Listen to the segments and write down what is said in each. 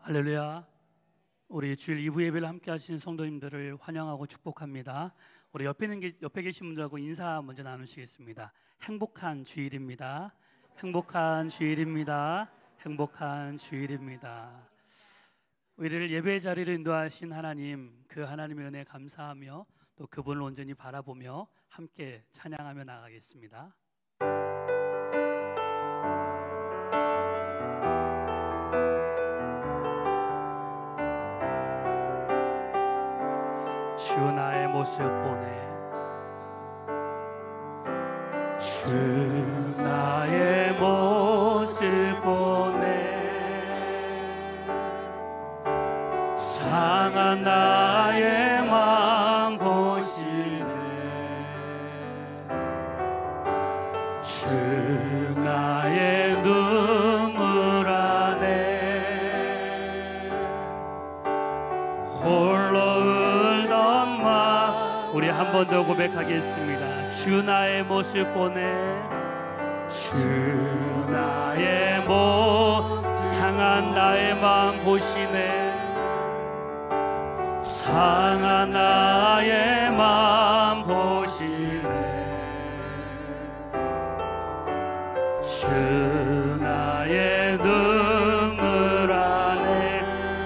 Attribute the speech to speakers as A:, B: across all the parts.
A: 할렐루야. 우리 주일 2부 예배를 함께 하시는 성도님들을 환영하고 축복합니다. 우리 옆에 계신 분들하고 인사 먼저 나누시겠습니다. 행복한 주일입니다. 행복한 주일입니다. 행복한 주일입니다. 우리를 예배의 자리로 인도하신 하나님, 그 하나님의 은혜에 감사하며 또 그분을 온전히 바라보며 함께 찬양하며 나가겠습니다. 주 나의 모습 보네, 주 나의 모습 보네, 상한 나의 마음 보시네, 주 나의 눈물 안에 홀로 우리 한 번 더 고백하겠습니다. 주 나의 모습 보네, 주 나의 상한 나의 마음 보시네, 상한 나의 마음 보시네, 주 나의 눈물 안에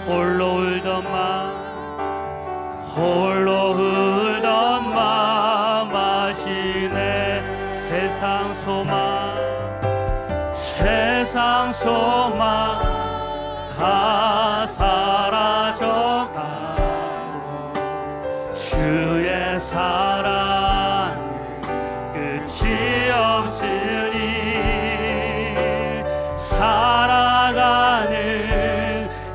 A: 홀로 울던 마음, 홀로 울던 마음 아시네. 세상 소망 다 사라져가고 주의 사랑은 끝이 없으니 살아가는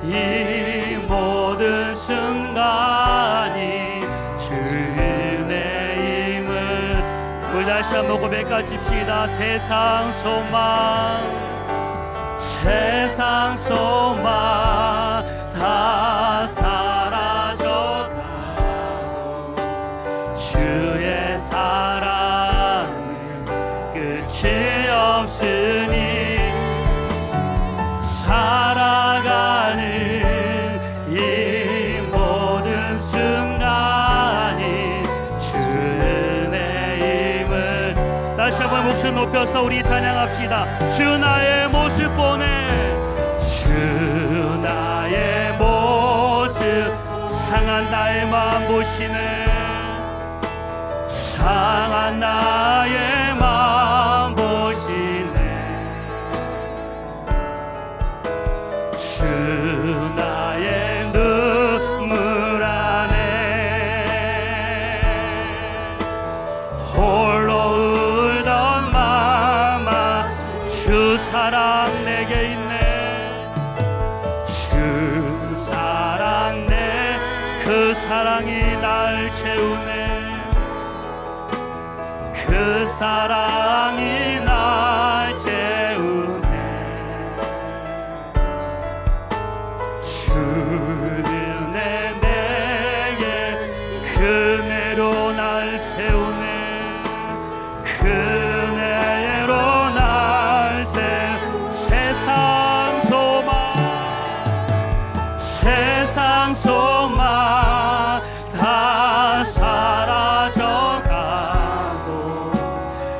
A: 이 모든 순간이 주의 힘을 우리 다시 한번 고백하십시다. 세상 소망 다 사라져가고 주의 사랑은 끝이 없으니 살아가는 이 모든 순간이 주의 힘을 다시 한번 목소리 높여서 우리 찬양합시다. 주 나의 모습 보네, 주 나의 모습 상한 나의 마음 보시네, 상한 나의 마음 보시네, 주 나의 눈물 안에 홀로 울던 마마 주 사랑 내게 있네, 주 사랑 그 사랑이 날 채우네, 그 사랑이 날 채우네, 주 은혜 내게 그네로 날 세우네, 그네로 날 세상 소망 다 사라져가고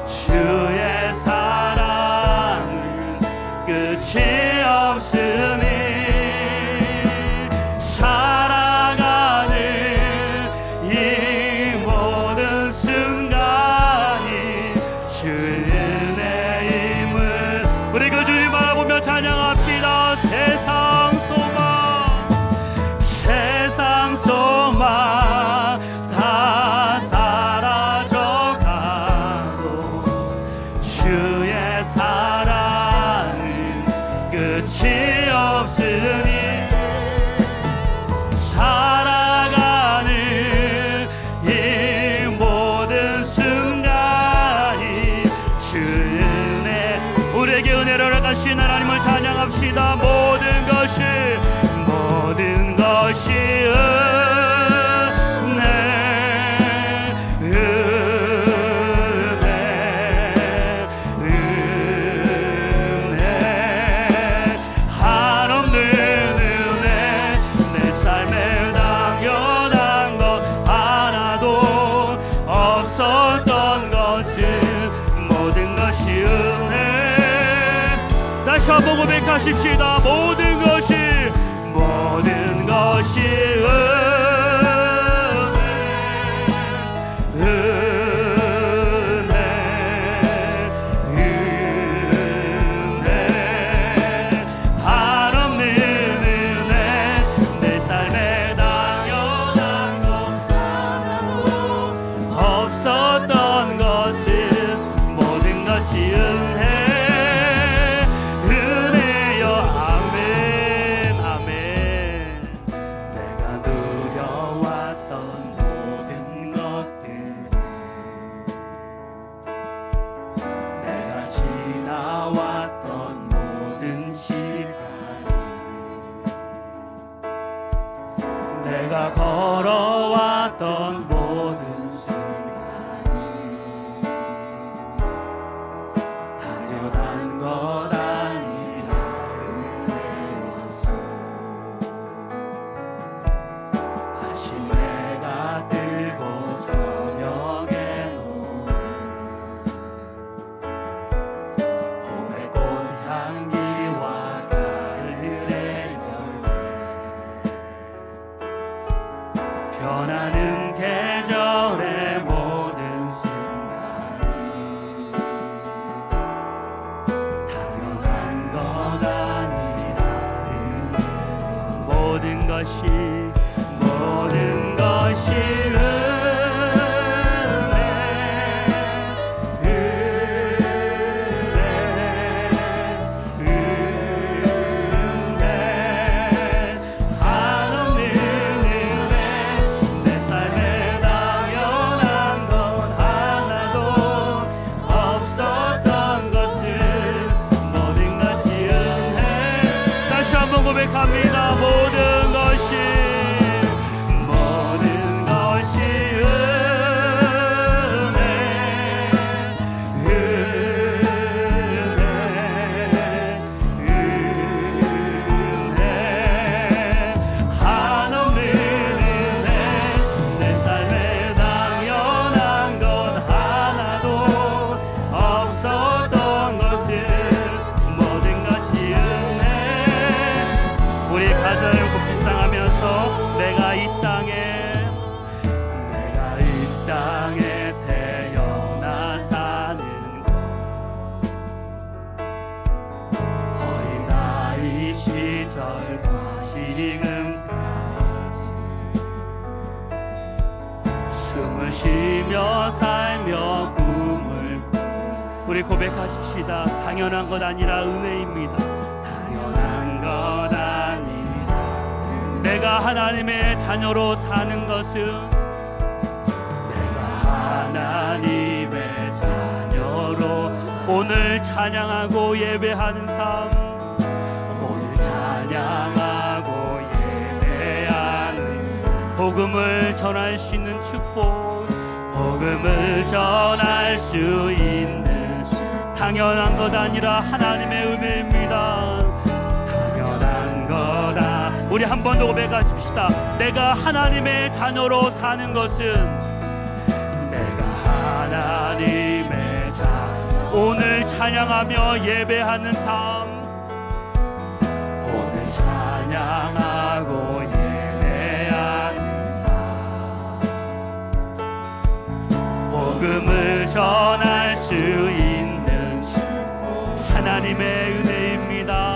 A: 주의 사랑은 끝이 없으니 살아가는 이 모든 순간이 주의 힘을 우리 그 주님 바라보며 찬양합시다. 세상 소망 고백하십시다. 모든 것이 내가 걸어왔던 모든 순간이 당연한 것 아니라 은혜였어. 아침 해가 뜨고 저녁에 봄의 꽃향기와 가을의 변하는 계절의 모든 순간이 당연한 것 아니라 모든 것이 고백합니다. 모든 것이 한없는 은혜 내 삶에 당연한 것 하나도 없었던 것은 모든 것이 은혜. 우리 가사를 묵상하면서 내가 이 땅에 태어나 사는 것 어린아이 시절과 지금까지 숨을 쉬며 살며 꿈을 우리 고백하십시다. 당연한 것 아니라 은혜입니다. 당연한 것 내가 하나님의 자녀로 사는 것은 내가 하나님의 자녀로 오늘 찬양하고 예배하는 삶 오늘 찬양하고 예배하는 삶 복음을 전할 수 있는 축복 복음을 전할 수 있는 당연한 것 아니라 하나님의 은혜입니다. 당연한 거다. 우리 한 번 더 고백하십시다. 내가 하나님의 자녀로 사는 것은 내가 하나님의 자녀 오늘 찬양하며 예배하는 삶 오늘 찬양하고 예배하는 삶 복음을 전할 수 있는 하나님의 은혜입니다.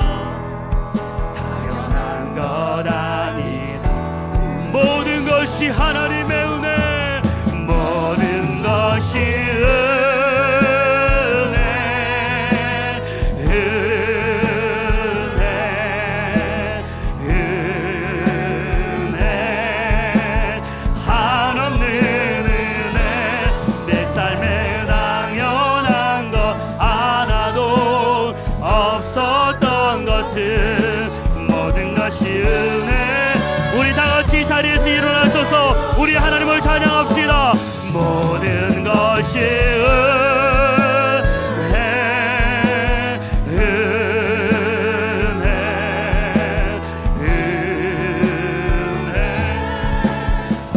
A: 것 아니다. 모든 것이 하나님의 은혜 모든 것이 은혜 한없는 은혜 내 삶에 당연한 것 하나도 없었던 것은 은혜. 우리 다같이 자리에서 일어나셔서 우리 하나님을 찬양합시다. 모든 것이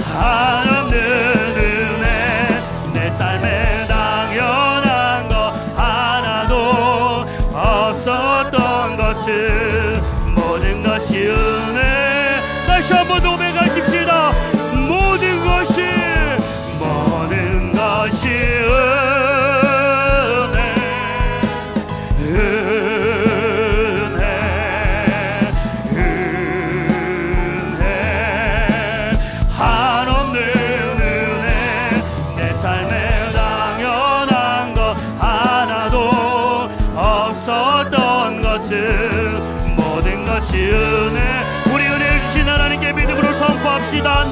A: 한없는 은혜 내 삶에 당연한 것 하나도 없었던 것은 한 번 더 고백하십시다. 모든 것이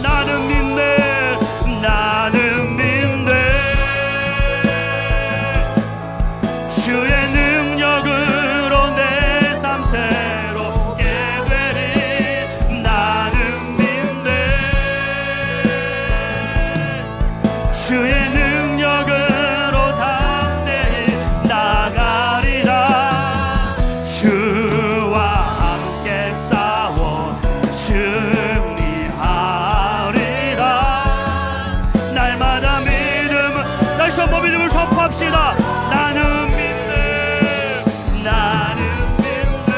A: 나는 믿네, 나는 믿네. 주의 능력으로 내 삶 새롭게 되리. 나는 믿네, 주의 능력으로 담대히 나가리라. 주와 함께 싸워 믿음을 선포합시다. 나는 믿네, 나는 믿네.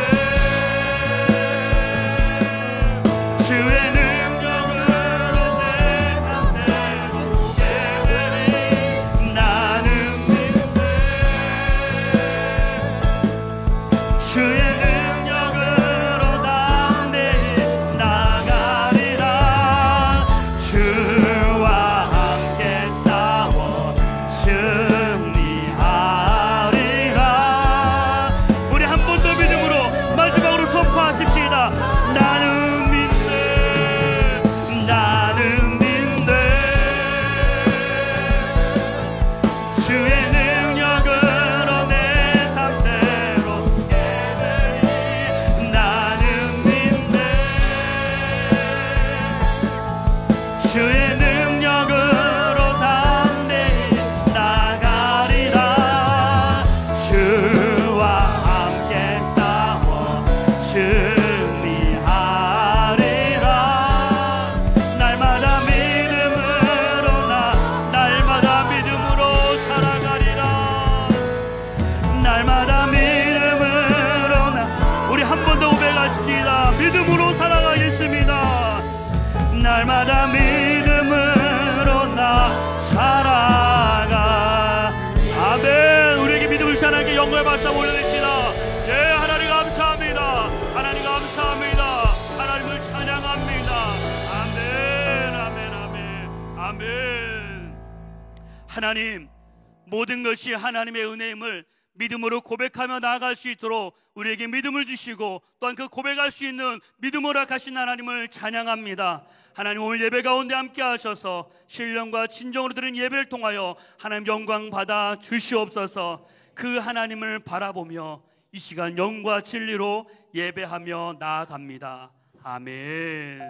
A: 주의 능력으로 내 삶 새롭게 되리. 나는 믿네, 주의 능력으로 담대히 나가리라. 주와 함께 싸워 승리하리라. 우리 한 번 더 믿음으로 마지막으로 선포하십시다. 나는 믿네, 나는 믿네. 주의 능력으로 내 삶 새롭게 되리. 나는 믿네, 주의 능력으로 담대히 나가리라. 주와 함께 싸워 승리하리라. 날마다 믿음으로 날마다 믿음으로 살아가리라. 날마다 믿음으로 우리 한 번 더 고백하십시다. 믿음으로 살아가겠습니다. 날마다 믿음으로 나 살아가. 아멘. 우리에게 믿음을 하나님께 영광의 박수 올려드립니다. 예, 하나님 감사합니다. 하나님 감사합니다. 하나님을 찬양합니다. 아멘, 아멘, 아멘, 아멘. 하나님, 모든 것이 하나님의 은혜임을 믿음으로 고백하며 나아갈 수 있도록 우리에게 믿음을 주시고 또한 그 고백할 수 있는 믿음을 허락하신 하나님을 찬양합니다. 하나님, 오늘 예배 가운데 함께 하셔서 신령과 진정으로 드린 예배를 통하여 하나님 영광 받아 주시옵소서. 그 하나님을 바라보며 이 시간 영과 진리로 예배하며 나아갑니다. 아멘.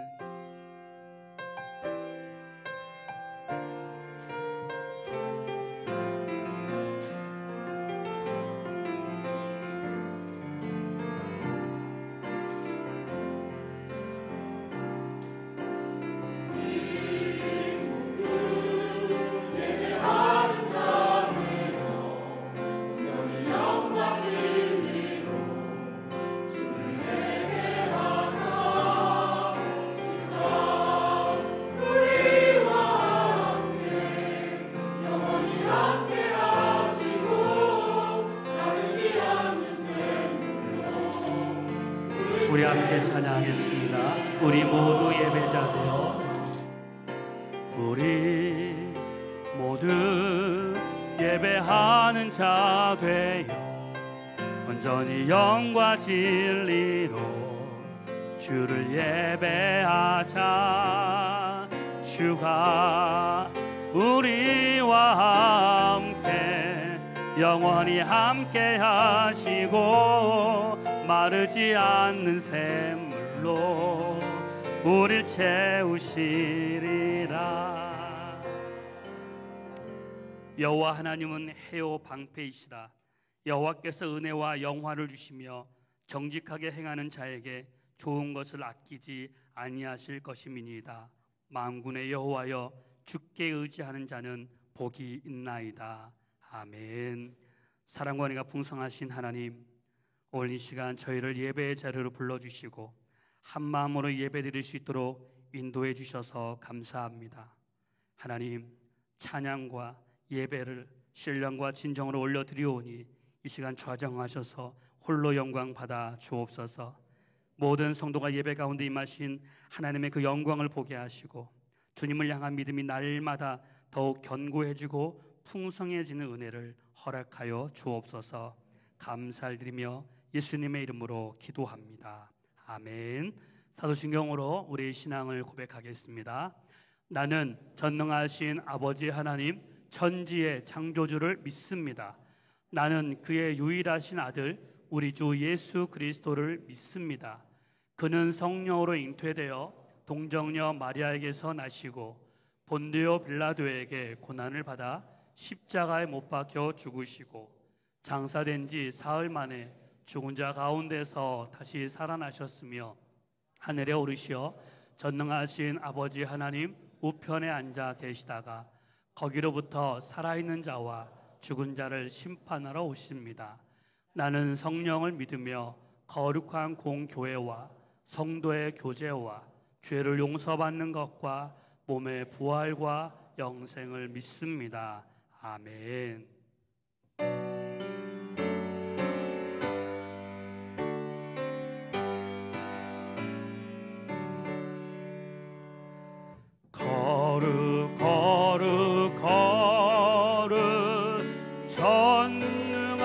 A: 우리 함께 찬양하겠습니다. 우리 모두 예배자 되어, 우리 모두 예배하는 자 되어 온전히 영과 진리로 주를 예배하자. 주가 우리와 함께 영원히 함께 하시고 마르지 않는 샘물로 우릴 채우시리라. 여호와 하나님은 해요 방패이시라. 여호와께서 은혜와 영화를 주시며 정직하게 행하는 자에게 좋은 것을 아끼지 아니하실 것임이니이다. 만군의 여호와여, 주께 의지하는 자는 복이 있나이다. 아멘. 사랑과 은혜가 풍성하신 하나님, 오늘 이 시간 저희를 예배의 자리로 불러주시고 한 마음으로 예배드릴 수 있도록 인도해 주셔서 감사합니다. 하나님, 찬양과 예배를 신령과 진정으로 올려드리오니 이 시간 좌정하셔서 홀로 영광 받아 주옵소서. 모든 성도가 예배 가운데 임하신 하나님의 그 영광을 보게 하시고 주님을 향한 믿음이 날마다 더욱 견고해지고 풍성해지는 은혜를 허락하여 주옵소서. 감사를 드리며 예수님의 이름으로 기도합니다. 아멘. 사도신경으로 우리의 신앙을 고백하겠습니다. 나는 전능하신 아버지 하나님 천지의 창조주를 믿습니다. 나는 그의 유일하신 아들 우리 주 예수 그리스도를 믿습니다. 그는 성령으로 잉태되어 동정녀 마리아에게서 나시고 본디오 빌라도에게 고난을 받아 십자가에 못 박혀 죽으시고 장사된 지 사흘 만에 죽은 자 가운데서 다시 살아나셨으며 하늘에 오르시어 전능하신 아버지 하나님 우편에 앉아 계시다가 거기로부터 살아있는 자와 죽은 자를 심판하러 오십니다. 나는 성령을 믿으며 거룩한 공교회와 성도의 교제와 죄를 용서받는 것과 몸의 부활과 영생을 믿습니다. 아멘. 거룩 거룩 거룩 전능하신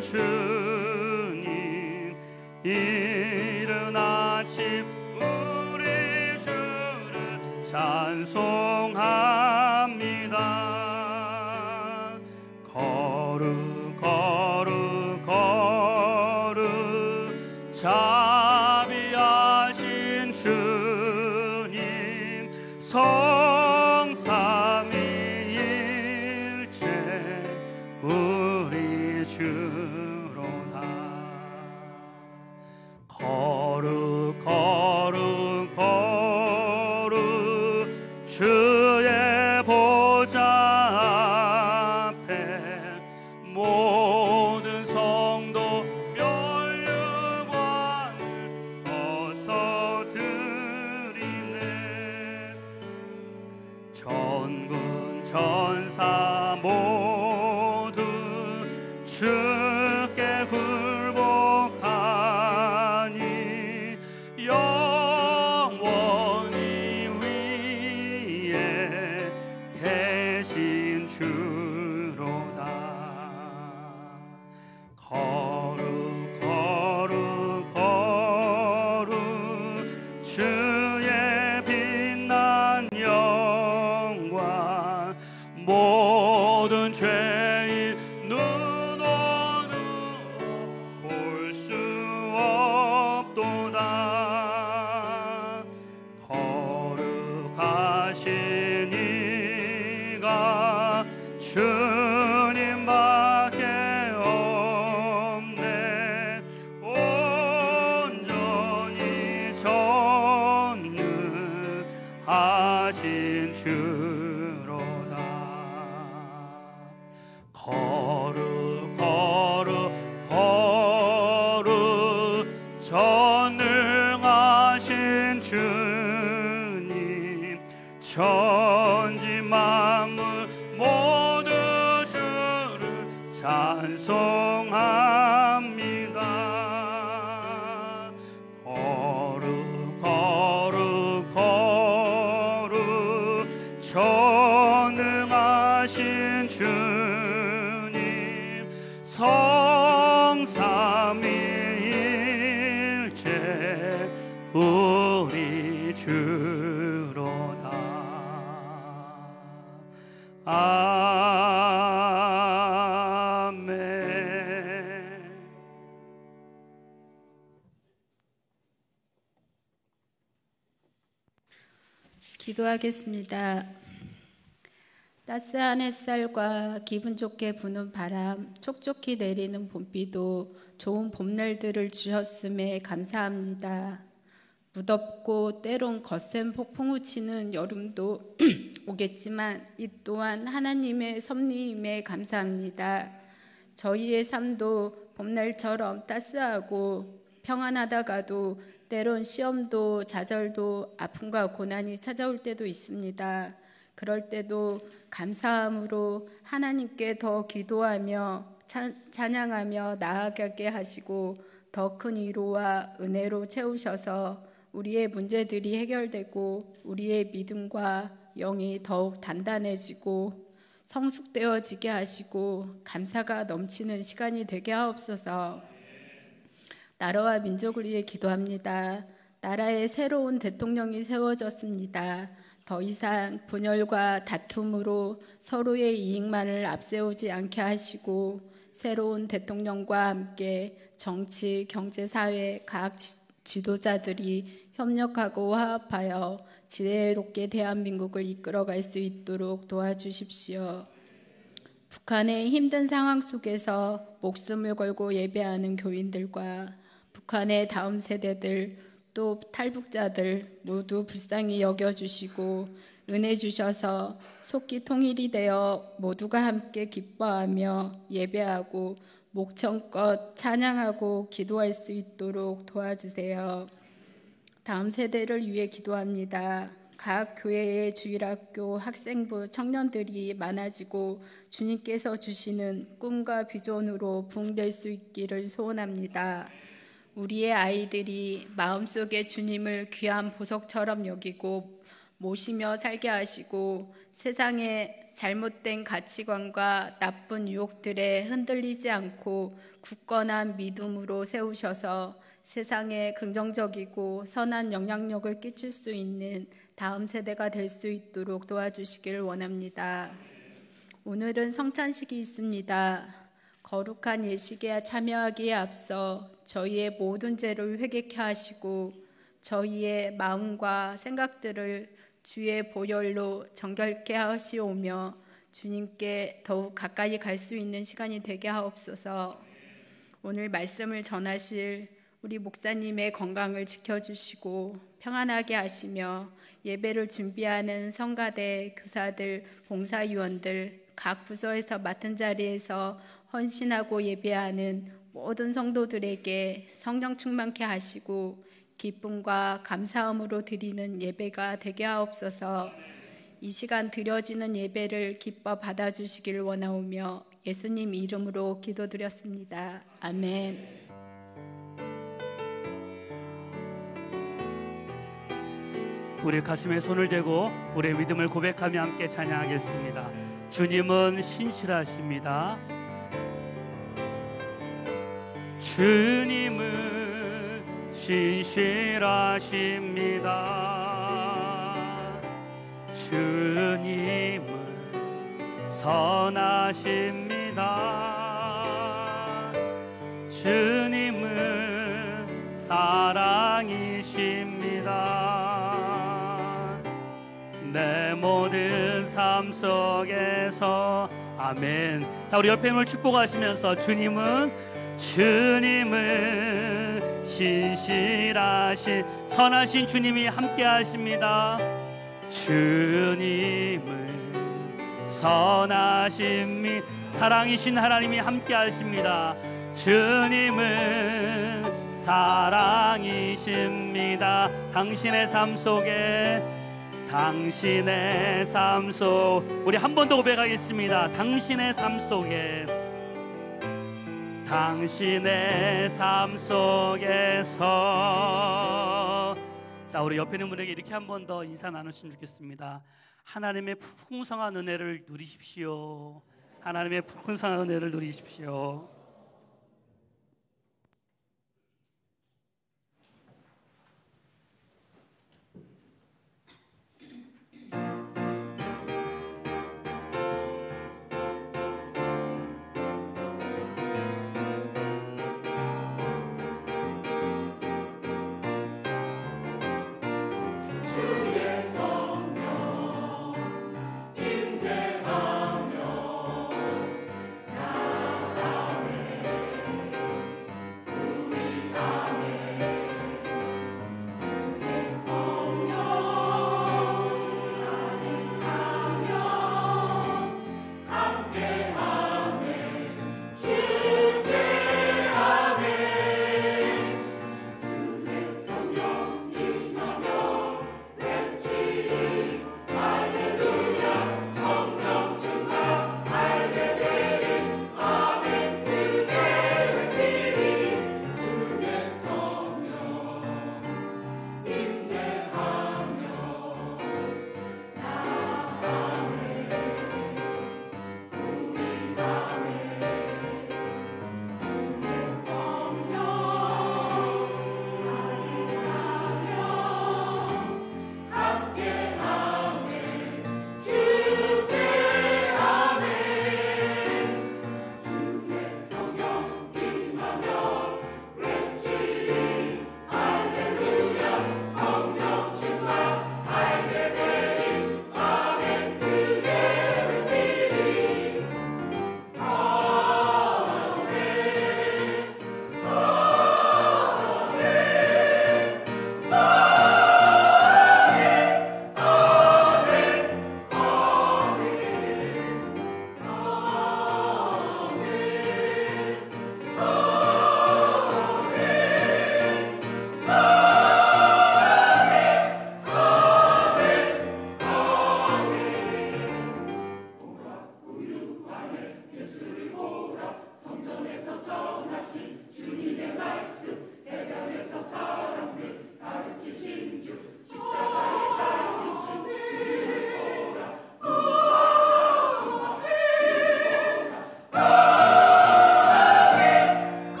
A: 주님, 이른 아침 우리 주를 찬송합니다. 거룩 거룩 거룩 자비하신 주님, 성삼위일체 우리 주로다. 거룩 거룩 거룩 주의 보좌 앞에 모든 성도 멸류관을 벗어드리네. 전군 천사 모두 주께 굴복하니 영원히 위에 계신 주로다. 거룩 거룩 거룩 주의 빛난 영광, 모든 죄인 눈으로 볼 수 없도다. 거룩하신 이가 주님밖에 없네. 온전히 전능하신 주로다. 거룩 거룩 거룩 전능하신 주님, 천지 만물 모두 주를 찬송합니다. 거룩 거룩 거룩 전능하신 주님, 성삼위일체 우리 주로다. 아멘.
B: 기도하겠습니다. 따스한 햇살과 기분 좋게 부는 바람, 촉촉히 내리는 봄비도 좋은 봄날들을 주셨음에 감사합니다. 무덥고 때론 거센 폭풍우 치는 여름도 오겠지만 이 또한 하나님의 섭리임에 감사합니다. 저희의 삶도 봄날처럼 따스하고 평안하다가도 때론 시험도 좌절도 아픔과 고난이 찾아올 때도 있습니다. 그럴 때도 감사함으로 하나님께 더 기도하며 찬양하며 나아가게 하시고 더 큰 위로와 은혜로 채우셔서 우리의 문제들이 해결되고 우리의 믿음과 영이 더욱 단단해지고 성숙되어지게 하시고 감사가 넘치는 시간이 되게 하옵소서. 나라와 민족을 위해 기도합니다. 나라에 새로운 대통령이 세워졌습니다. 더 이상 분열과 다툼으로 서로의 이익만을 앞세우지 않게 하시고 새로운 대통령과 함께 정치, 경제, 사회 각 지도자들이 협력하고 화합하여 지혜롭게 대한민국을 이끌어갈 수 있도록 도와주십시오. 북한의 힘든 상황 속에서 목숨을 걸고 예배하는 교인들과 북한의 다음 세대들 또 탈북자들 모두 불쌍히 여겨주시고 은혜 주셔서 속기 통일이 되어 모두가 함께 기뻐하며 예배하고 목청껏 찬양하고 기도할 수 있도록 도와주세요. 다음 세대를 위해 기도합니다. 각 교회의 주일학교 학생부 청년들이 많아지고 주님께서 주시는 꿈과 비전으로 부흥될 수 있기를 소원합니다. 우리의 아이들이 마음속에 주님을 귀한 보석처럼 여기고 모시며 살게 하시고 세상의 잘못된 가치관과 나쁜 유혹들에 흔들리지 않고 굳건한 믿음으로 세우셔서 세상에 긍정적이고 선한 영향력을 끼칠 수 있는 다음 세대가 될 수 있도록 도와주시기를 원합니다. 오늘은 성찬식이 있습니다. 거룩한 예식에 참여하기에 앞서 저희의 모든 죄를 회개케 하시고 저희의 마음과 생각들을 주의 보혈로 정결케 하시오며 주님께 더욱 가까이 갈 수 있는 시간이 되게 하옵소서. 오늘 말씀을 전하실 우리 목사님의 건강을 지켜주시고 평안하게 하시며 예배를 준비하는 성가대, 교사들, 봉사위원들, 각 부서에서 맡은 자리에서 헌신하고 예배하는 모든 성도들에게 성령 충만케 하시고 기쁨과 감사함으로 드리는 예배가 되게 하옵소서. 이 시간 드려지는 예배를 기뻐 받아주시기를 원하오며 예수님 이름으로 기도드렸습니다. 아멘.
A: 우리 가슴에 손을 대고 우리의 믿음을 고백하며 함께 찬양하겠습니다. 주님은 신실하십니다. 주님은 신실하십니다. 주님은 선하십니다. 주님은 사랑이십니다. 내 모든 삶 속에서 아멘. 자, 우리 옆에 힘을 축복하시면서 주님은 신실하신 선하신 주님이 함께 하십니다. 주님은 선하신 사랑이신 하나님이 함께 하십니다. 주님은 사랑이십니다. 당신의 삶 속에 당신의 삶 속 우리 한 번 더 고백하겠습니다. 당신의 삶 속에 당신의 삶 속에서 자, 우리 옆에 있는 분에게 이렇게 한 번 더 인사 나누시면 좋겠습니다. 하나님의 풍성한 은혜를 누리십시오. 하나님의 풍성한 은혜를 누리십시오.
C: 인재하며 나아가며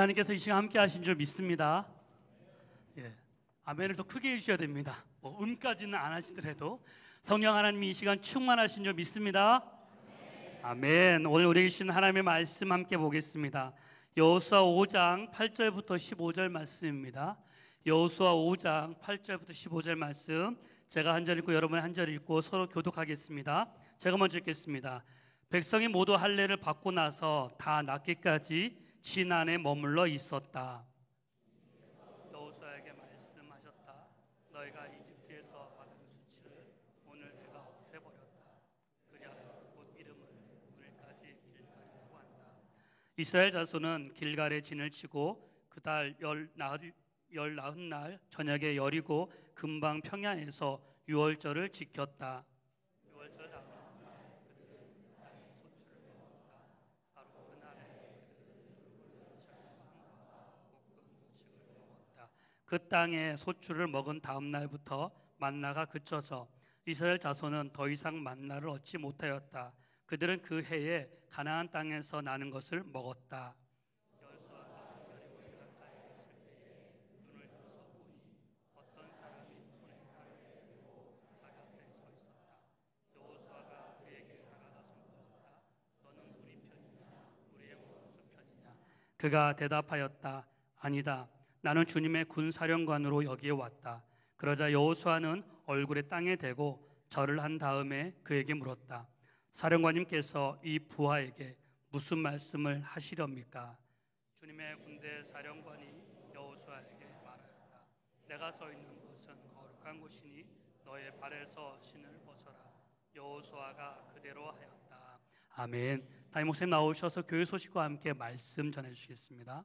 A: 하나님께서 이 시간 함께 하신 줄 믿습니다. 예, 아멘을 더 크게 해주셔야 됩니다. 음까지는 안 하시더라도 성령 하나님이 이 시간 충만하신 줄 믿습니다. 아멘. 오늘 우리에게 주신 하나님의 말씀 함께 보겠습니다. 여호수아 5장 8절부터 15절 말씀입니다. 여호수아 5장 8절부터 15절 말씀, 제가 한 절 읽고 여러분이 한 절 읽고 서로 교독하겠습니다. 제가 먼저 읽겠습니다. 백성이 모두 할례를 받고 나서 다 낫기까지 진 안에 머물러 있었다. 여호수아에게 말씀하셨다. 너희가 이집트에서 받은 수치를 오늘 내가 없애버렸다. 그리하여 곧 이름을 오늘까지 길갈이라고 한다. 이스라엘 자손은 길갈에 진을 치고 그달 열 나흔 날 저녁에 여리고 금방 평야에서 유월절을 지켰다. 유월절 나흘 그들은 땅의 소출을 먹었다. 바로 그날에 그들은 볶은 음식을 먹었다. 그 땅의 소출을 먹은 다음 날부터 만나가 그쳐서 이스라엘 자손은 더 이상 만나를 얻지 못하였다. 그들은 그 해에 가나안 땅에서 나는 것을 먹었다. 그가 대답하였다. 아니다. 나는 주님의 군사령관으로 여기에 왔다. 그러자 여호수아는 얼굴에 땅에 대고 절을 한 다음에 그에게 물었다. 사령관님께서 이 부하에게 무슨 말씀을 하시렵니까? 주님의 군대 사령관이 여호수아에게 말하였다. 내가 서 있는 곳은 거룩한 곳이니 너의 발에서 신을 벗어라. 여호수아가 그대로 하였다. 아멘. 담임 목사님 나오셔서 교회 소식과 함께 말씀 전해주시겠습니다.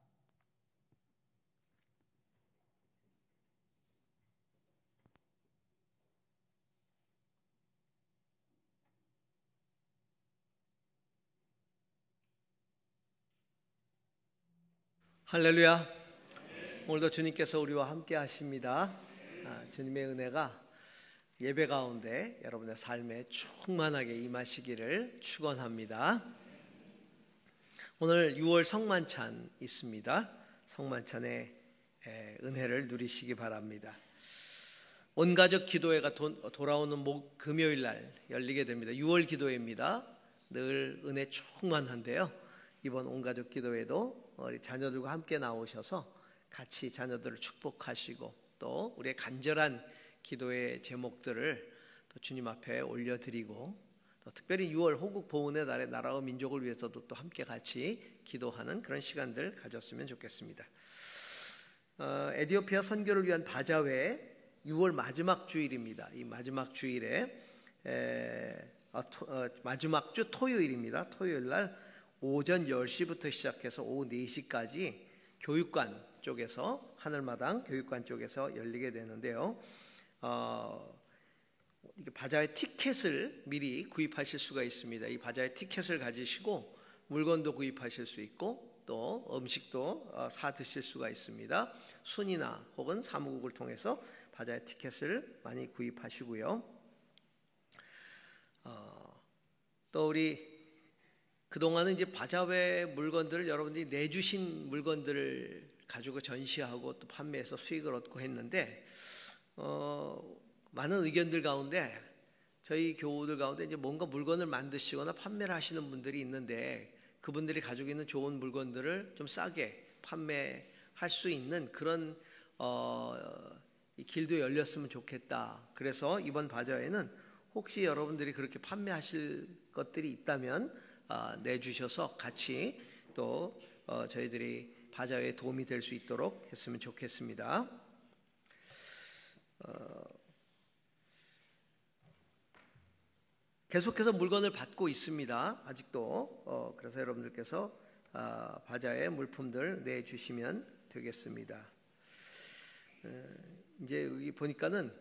C: 할렐루야. 오늘도 주님께서 우리와 함께 하십니다. 주님의 은혜가 예배 가운데 여러분의 삶에 충만하게 임하시기를 축원합니다. 오늘 6월 성만찬 있습니다. 성만찬의 은혜를 누리시기 바랍니다. 온가족 기도회가 돌아오는 금요일 날 열리게 됩니다. 6월 기도회입니다. 늘 은혜 충만한데요. 이번 온가족 기도회도 우리 자녀들과 함께 나오셔서 같이 자녀들을 축복하시고 또 우리의 간절한 기도의 제목들을 또 주님 앞에 올려드리고 또 특별히 6월 호국 보훈의 날에 나라와 민족을 위해서도 또 함께 같이 기도하는 그런 시간들 가졌으면 좋겠습니다. 에티오피아 선교를 위한 바자회 6월 마지막 주일입니다. 이 마지막 주일에 마지막 주 토요일입니다. 토요일 날 오전 10시부터 시작해서 오후 4시까지 교육관 쪽에서 하늘마당 교육관 쪽에서 열리게 되는데요. 이게 바자회 티켓을 미리 구입하실 수가 있습니다. 이 바자회 티켓을 가지시고 물건도 구입하실 수 있고 또 음식도 사 드실 수가 있습니다. 순이나 혹은 사무국을 통해서 바자회 티켓을 많이 구입하시고요. 또 우리 그동안은 이제 바자회 물건들을 여러분들이 내주신 물건들을 가지고 전시하고 또 판매해서 수익을 얻고 했는데 많은 의견들 가운데 저희 교우들 가운데 이제 뭔가 물건을 만드시거나 판매를 하시는 분들이 있는데 그분들이 가지고 있는 좋은 물건들을 좀 싸게 판매할 수 있는 그런 길도 열렸으면 좋겠다. 그래서 이번 바자회는 혹시 여러분들이 그렇게 판매하실 것들이 있다면 내주셔서 같이 또 저희들이 바자회에 도움이 될 수 있도록 했으면 좋겠습니다. 계속해서 물건을 받고 있습니다. 아직도 그래서 여러분들께서 바자회 물품들 내주시면 되겠습니다. 이제 여기 보니까는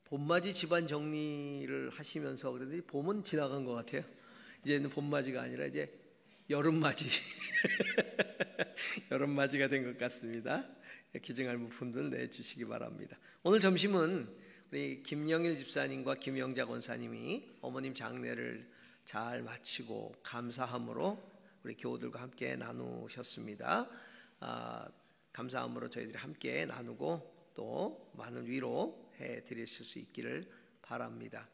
C: 봄맞이 집안 정리를 하시면서 그런데 봄은 지나간 것 같아요. 이제는 봄맞이가 아니라 이제 여름맞이 여름맞이가 된 것 같습니다. 기증할 물품들 내주시기 바랍니다. 오늘 점심은 우리 김영일 집사님과 김영자 권사님이 어머님 장례를 잘 마치고 감사함으로 우리 교우들과 함께 나누셨습니다. 감사함으로 저희들이 함께 나누고 또 많은 위로해 드리실 수 있기를 바랍니다.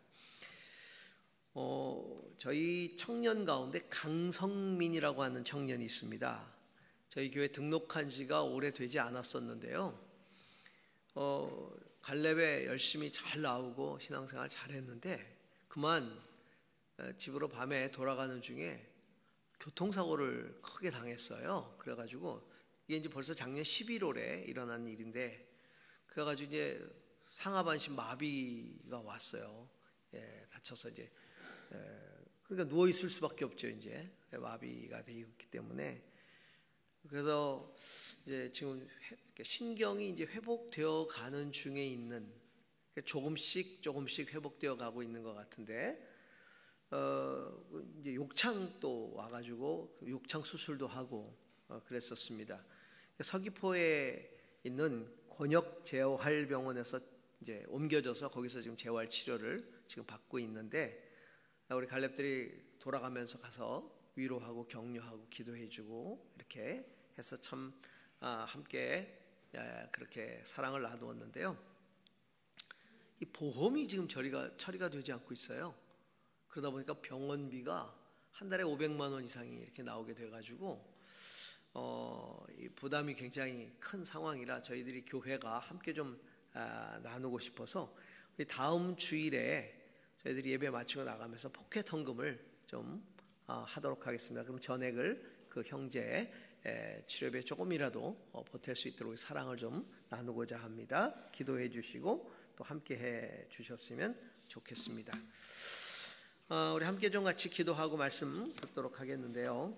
C: 저희 청년 가운데 강성민이라고 하는 청년이 있습니다. 저희 교회 등록한 지가 오래되지 않았었는데요. 갈렙에 열심히 잘 나오고 신앙생활 잘했는데 그만 집으로 밤에 돌아가는 중에 교통사고를 크게 당했어요. 그래가지고 이게 이제 벌써 작년 11월에 일어난 일인데, 그래가지고 이제 상하반신 마비가 왔어요. 다쳐서 이제 그러니까 누워 있을 수밖에 없죠. 이제 마비가 되어 있기 때문에. 그래서 이제 지금 신경이 이제 회복되어 가는 중에 있는, 조금씩 회복되어 가고 있는 것 같은데, 이제 욕창도 와가지고 욕창 수술도 하고 그랬었습니다. 서귀포에 있는 권역재활병원에서 이제 옮겨져서 거기서 지금 재활 치료를 지금 받고 있는데, 우리 갈렙들이 돌아가면서 가서 위로하고 격려하고 기도해주고 이렇게 해서 참 함께 그렇게 사랑을 나누었는데요. 이 보험이 지금 처리가 되지 않고 있어요. 그러다 보니까 병원비가 한 달에 500만 원 이상이 이렇게 나오게 돼가지고 이 부담이 굉장히 큰 상황이라 저희들이 교회가 함께 좀 나누고 싶어서 우리 다음 주일에 저희들이 예배 마치고 나가면서 포켓 헌금을 좀 하도록 하겠습니다. 그럼 전액을 그 형제의 치료비에 조금이라도 보탤 수 있도록 사랑을 좀 나누고자 합니다. 기도해 주시고 또 함께 해 주셨으면 좋겠습니다. 우리 함께 좀 같이 기도하고 말씀 듣도록 하겠는데요.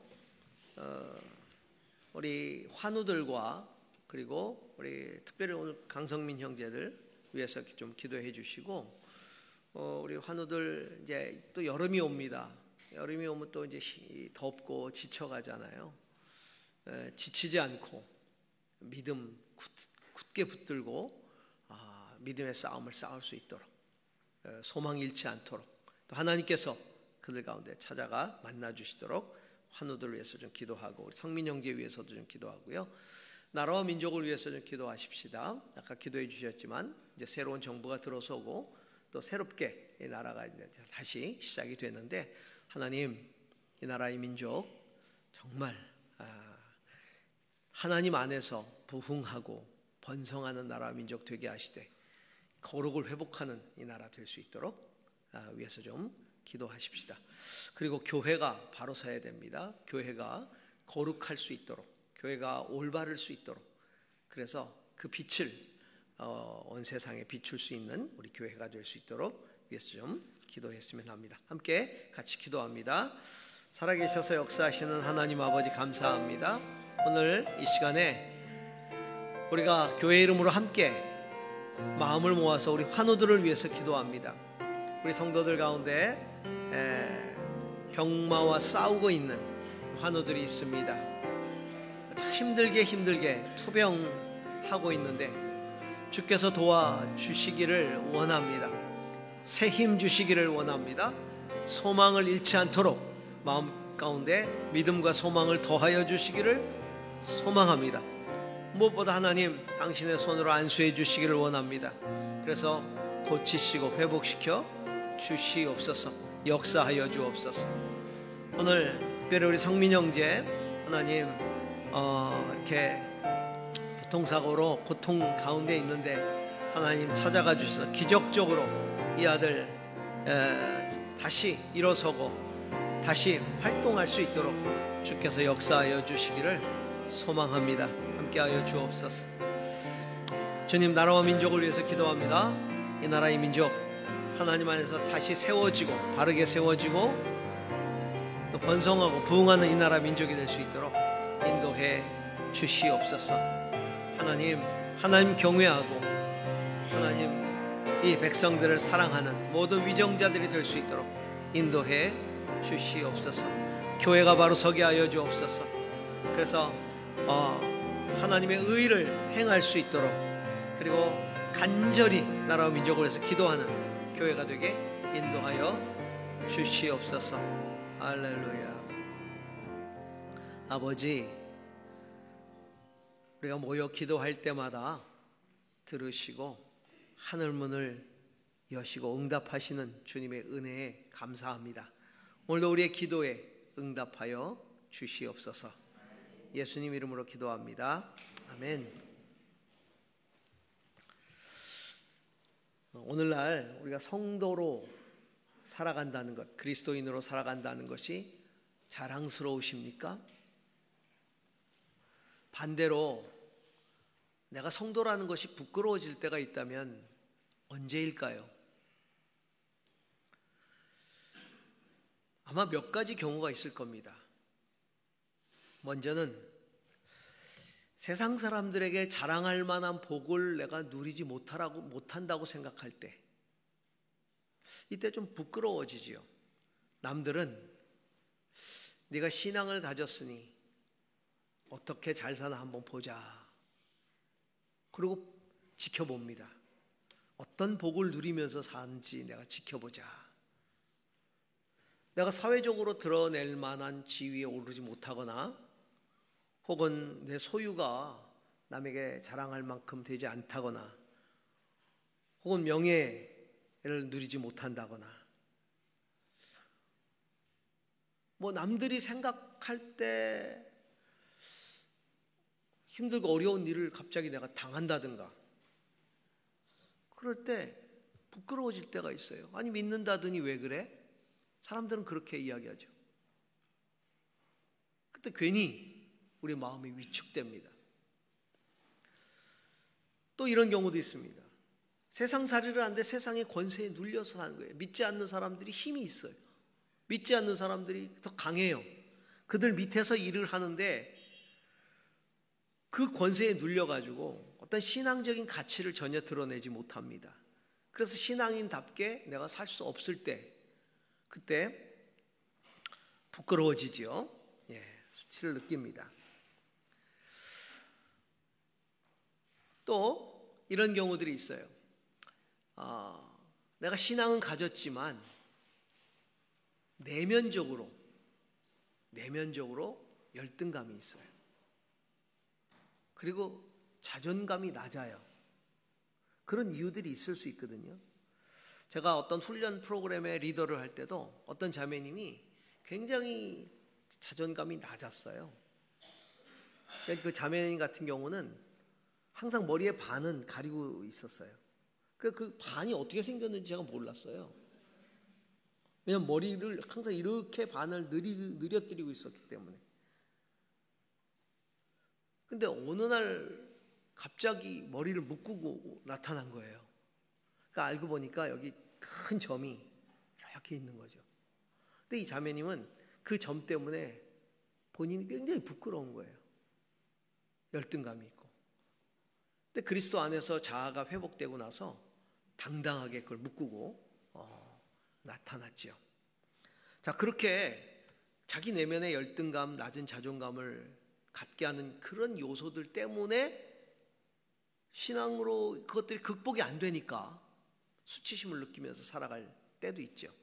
C: 우리 환우들과 그리고 우리 특별히 오늘 강성민 형제들 위해서 좀 기도해 주시고, 우리 환우들 이제 또 여름이 옵니다. 여름이 오면 또 이제 덥고 지쳐가잖아요. 지치지 않고 믿음 굳게 붙들고 믿음의 싸움을 싸울 수 있도록, 소망 잃지 않도록, 또 하나님께서 그들 가운데 찾아가 만나 주시도록 환우들을 위해서 좀 기도하고, 우리 성민 형제 위해서도 좀 기도하고요. 나라와 민족을 위해서 좀 기도하십시다. 아까 기도해 주셨지만 이제 새로운 정부가 들어서고 또 새롭게 이 나라가 이제 다시 시작이 되는데, 하나님 이 나라의 민족 정말 하나님 안에서 부흥하고 번성하는 나라와 민족 되게 하시되 거룩을 회복하는 이 나라 될 수 있도록 위해서 좀 기도하십시다. 그리고 교회가 바로 서야 됩니다. 교회가 거룩할 수 있도록, 교회가 올바를 수 있도록, 그래서 그 빛을 온 세상에 비출 수 있는 우리 교회가 될 수 있도록 위해서 좀 기도했으면 합니다. 함께 같이 기도합니다. 살아계셔서 역사하시는 하나님 아버지 감사합니다. 오늘 이 시간에 우리가 교회 이름으로 함께 마음을 모아서 우리 환우들을 위해서 기도합니다. 우리 성도들 가운데 병마와 싸우고 있는 환우들이 있습니다. 참 힘들게 투병하고 있는데 주께서 도와주시기를 원합니다. 새 힘 주시기를 원합니다. 소망을 잃지 않도록 마음 가운데 믿음과 소망을 더하여 주시기를 소망합니다. 무엇보다 하나님 당신의 손으로 안수해 주시기를 원합니다. 그래서 고치시고 회복시켜 주시옵소서, 역사하여 주옵소서. 오늘 특별히 우리 성민 형제 하나님 이렇게 교통사고로 고통 가운데 있는데 하나님 찾아가 주셔서 기적적으로 이 아들 다시 일어서고 다시 활동할 수 있도록 주께서 역사하여 주시기를 소망합니다. 함께하여 주옵소서. 주님, 나라와 민족을 위해서 기도합니다. 이 나라의 민족 하나님 안에서 다시 세워지고 바르게 세워지고 또 번성하고 부흥하는 이 나라 민족이 될 수 있도록 인도해 주시옵소서. 하나님 경외하고 하나님 이 백성들을 사랑하는 모든 위정자들이 될 수 있도록 인도해 주시옵소서. 교회가 바로 서게 하여 주옵소서. 그래서 하나님의 의를 행할 수 있도록, 그리고 간절히 나라와 민족을 위해서 기도하는 교회가 되게 인도하여 주시옵소서. 할렐루야. 아버지, 우리가 모여 기도할 때마다 들으시고 하늘문을 여시고 응답하시는 주님의 은혜에 감사합니다. 오늘도 우리의 기도에 응답하여 주시옵소서. 예수님 이름으로 기도합니다. 아멘. 오늘날 우리가 성도로 살아간다는 것, 그리스도인으로 살아간다는 것이 자랑스러우십니까? 반대로 내가 성도라는 것이 부끄러워질 때가 있다면 언제일까요? 아마 몇 가지 경우가 있을 겁니다. 먼저는 세상 사람들에게 자랑할 만한 복을 내가 누리지 못한다고 생각할 때, 이때 좀 부끄러워지지요. 남들은 네가 신앙을 가졌으니 어떻게 잘 사나 한번 보자. 그리고 지켜봅니다. 어떤 복을 누리면서 사는지 내가 지켜보자. 내가 사회적으로 드러낼 만한 지위에 오르지 못하거나 혹은 내 소유가 남에게 자랑할 만큼 되지 않다거나 혹은 명예를 누리지 못한다거나 남들이 생각할 때 힘들고 어려운 일을 갑자기 내가 당한다든가 그럴 때 부끄러워질 때가 있어요. 아니 믿는다더니 왜 그래? 사람들은 그렇게 이야기하죠. 그때 괜히 우리 마음이 위축됩니다. 또 이런 경우도 있습니다. 세상살이를 하는데 세상의 권세에 눌려서 사는 거예요. 믿지 않는 사람들이 힘이 있어요. 믿지 않는 사람들이 더 강해요. 그들 밑에서 일을 하는데 그 권세에 눌려가지고 어떤 신앙적인 가치를 전혀 드러내지 못합니다. 그래서 신앙인답게 내가 살 수 없을 때 그때 부끄러워지지요. 수치를 느낍니다. 또 이런 경우들이 있어요. 내가 신앙은 가졌지만 내면적으로 열등감이 있어요. 그리고 자존감이 낮아요. 그런 이유들이 있을 수 있거든요. 제가 어떤 훈련 프로그램의 리더를 할 때도 어떤 자매님이 굉장히 자존감이 낮았어요. 그 자매님 같은 경우는 항상 머리에 반은 가리고 있었어요. 그 반이 어떻게 생겼는지 제가 몰랐어요. 왜냐하면 머리를 항상 이렇게 반을 느려뜨리고 있었기 때문에. 근데 어느 날 갑자기 머리를 묶고 나타난 거예요. 그러니까 알고 보니까 여기 큰 점이 이렇게 있는 거죠. 근데 이 자매님은 그 점 때문에 본인이 굉장히 부끄러운 거예요. 열등감이 있고. 근데 그리스도 안에서 자아가 회복되고 나서 당당하게 그걸 묶고 나타났죠. 자, 그렇게 자기 내면의 열등감, 낮은 자존감을 갖게 하는 그런 요소들 때문에 신앙으로 그것들이 극복이 안 되니까 수치심을 느끼면서 살아갈 때도 있죠.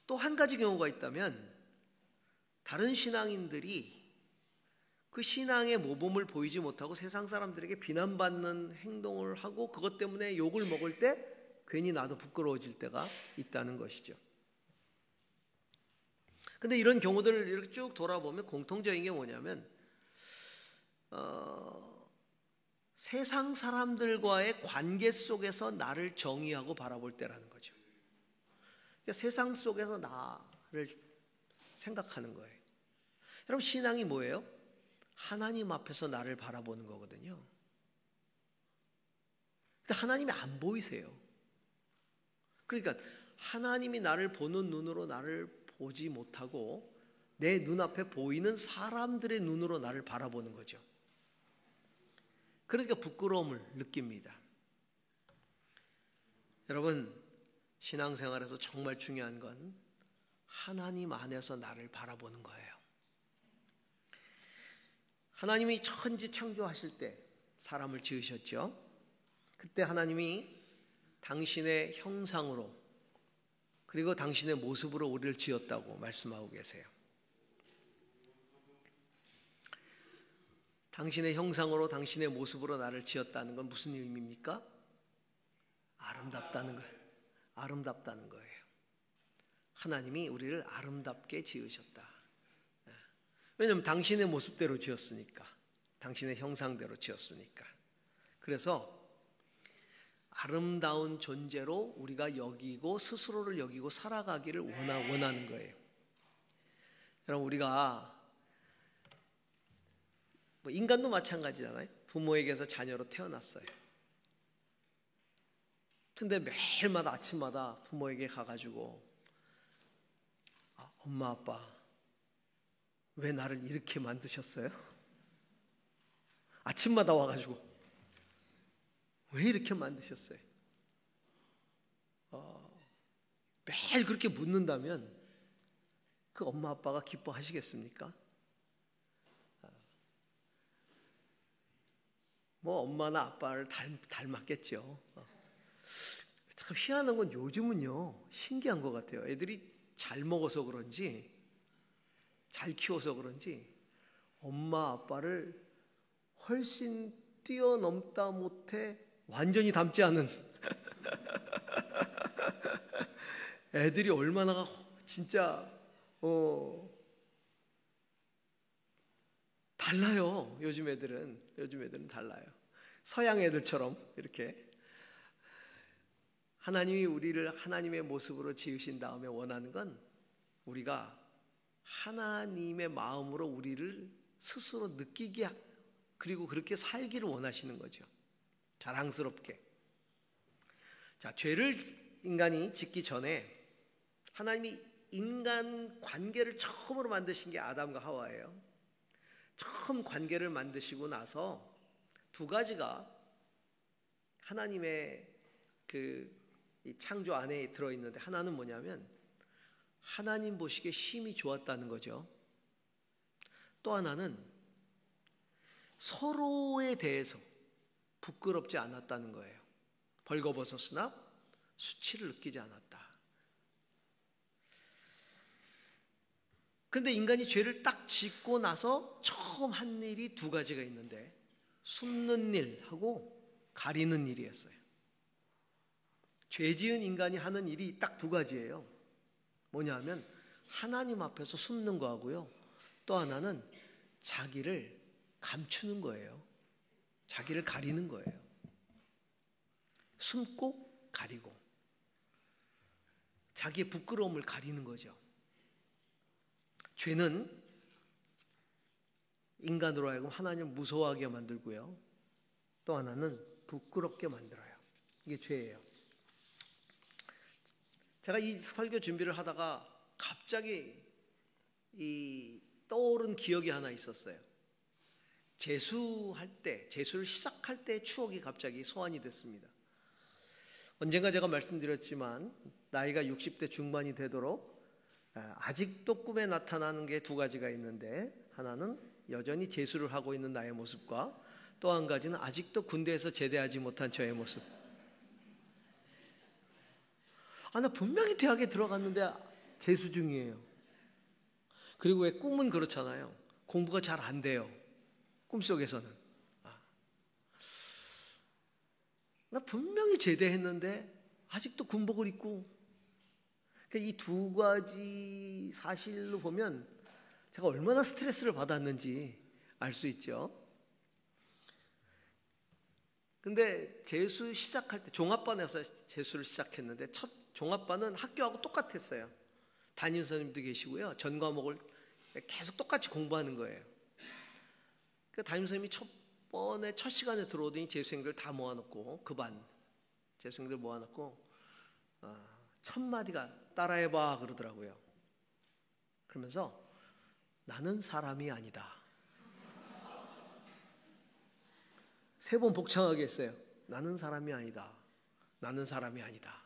C: 또 한 가지 경우가 있다면 다른 신앙인들이 그 신앙의 모범을 보이지 못하고 세상 사람들에게 비난받는 행동을 하고 그것 때문에 욕을 먹을 때 괜히 나도 부끄러워질 때가 있다는 것이죠. 근데 이런 경우들을 이렇게 쭉 돌아보면 공통적인 게 뭐냐면 세상 사람들과의 관계 속에서 나를 정의하고 바라볼 때라는 거죠. 그러니까 세상 속에서 나를 생각하는 거예요. 여러분 신앙이 뭐예요? 하나님 앞에서 나를 바라보는 거거든요. 근데 하나님이 안 보이세요. 그러니까 하나님이 나를 보는 눈으로 나를 보지 못하고 내 눈앞에 보이는 사람들의 눈으로 나를 바라보는 거죠. 그러니까 부끄러움을 느낍니다. 여러분 신앙생활에서 정말 중요한 건 하나님 안에서 나를 바라보는 거예요. 하나님이 천지 창조하실 때 사람을 지으셨죠. 그때 하나님이 당신의 형상으로 그리고 당신의 모습으로 우리를 지었다고 말씀하고 계세요. 당신의 형상으로 당신의 모습으로 나를 지었다는 건 무슨 의미입니까? 아름답다는 거예요. 아름답다는 거예요. 하나님이 우리를 아름답게 지으셨다. 왜냐하면 당신의 모습대로 지었으니까. 당신의 형상대로 지었으니까. 그래서 아름다운 존재로 우리가 여기고 스스로를 여기고 살아가기를 원하는 거예요. 여러분, 우리가 인간도 마찬가지잖아요. 부모에게서 자녀로 태어났어요. 근데 매일마다 아침마다 부모에게 가가지고 엄마 아빠 왜 나를 이렇게 만드셨어요? 아침마다 와가지고 왜 이렇게 만드셨어요? 매일 그렇게 묻는다면 그 엄마 아빠가 기뻐하시겠습니까? 뭐 엄마나 아빠를 닮았겠죠. 참 희한한 건 요즘은요, 신기한 것 같아요. 애들이 잘 먹어서 그런지, 잘 키워서 그런지 엄마 아빠를 훨씬 뛰어넘다 못해 완전히 닮지 않은 애들이 얼마나 진짜 달라요. 요즘 애들은 달라요. 서양 애들처럼 이렇게 하나님이 우리를 하나님의 모습으로 지으신 다음에 원하는 건 우리가 하나님의 마음으로 우리를 스스로 느끼게 그리고 그렇게 살기를 원하시는 거죠. 자랑스럽게. 자, 죄를 인간이 짓기 전에 하나님이 인간 관계를 처음으로 만드신 게 아담과 하와예요. 처음 관계를 만드시고 나서 두 가지가 하나님의 이 창조 안에 들어있는데, 하나는 뭐냐면 하나님 보시기에 심히 좋았다는 거죠. 또 하나는 서로에 대해서 부끄럽지 않았다는 거예요. 벌거벗었으나 수치를 느끼지 않았다. 그런데 인간이 죄를 딱 짓고 나서 처음 한 일이 두 가지가 있는데, 숨는 일하고 가리는 일이었어요. 죄 지은 인간이 하는 일이 딱 두 가지예요. 뭐냐 하면 하나님 앞에서 숨는 거하고요, 또 하나는 자기를 감추는 거예요. 자기를 가리는 거예요. 숨고 가리고 자기의 부끄러움을 가리는 거죠. 죄는 인간으로 하여금 하나님을 무서워하게 만들고요, 또 하나는 부끄럽게 만들어요. 이게 죄예요. 제가 이 설교 준비를 하다가 갑자기 떠오른 기억이 하나 있었어요. 재수를 시작할 때 추억이 갑자기 소환이 됐습니다. 언젠가 제가 말씀드렸지만 나이가 60대 중반이 되도록 아직도 꿈에 나타나는 게 두 가지가 있는데, 하나는 여전히 재수를 하고 있는 나의 모습과 또 한 가지는 아직도 군대에서 제대하지 못한 저의 모습. 나 분명히 대학에 들어갔는데 재수 중이에요. 그리고 왜 꿈은 그렇잖아요. 공부가 잘 안 돼요. 꿈속에서는. 나 분명히 제대했는데 아직도 군복을 입고. 이 두 가지 사실로 보면 제가 얼마나 스트레스를 받았는지 알 수 있죠. 근데 재수 시작할 때 종합반에서 재수를 시작했는데, 첫 종합반은 학교하고 똑같았어요. 담임 선생님도 계시고요, 전 과목을 계속 똑같이 공부하는 거예요. 그 담임 선생님이 첫 시간에 들어오더니 재수생들 다 모아놓고, 그 반 재수생들 모아놓고 1000마디가 따라해봐 그러더라고요. 그러면서 나는 사람이 아니다. 3번 복창하게 했어요. 나는 사람이 아니다. 나는 사람이 아니다.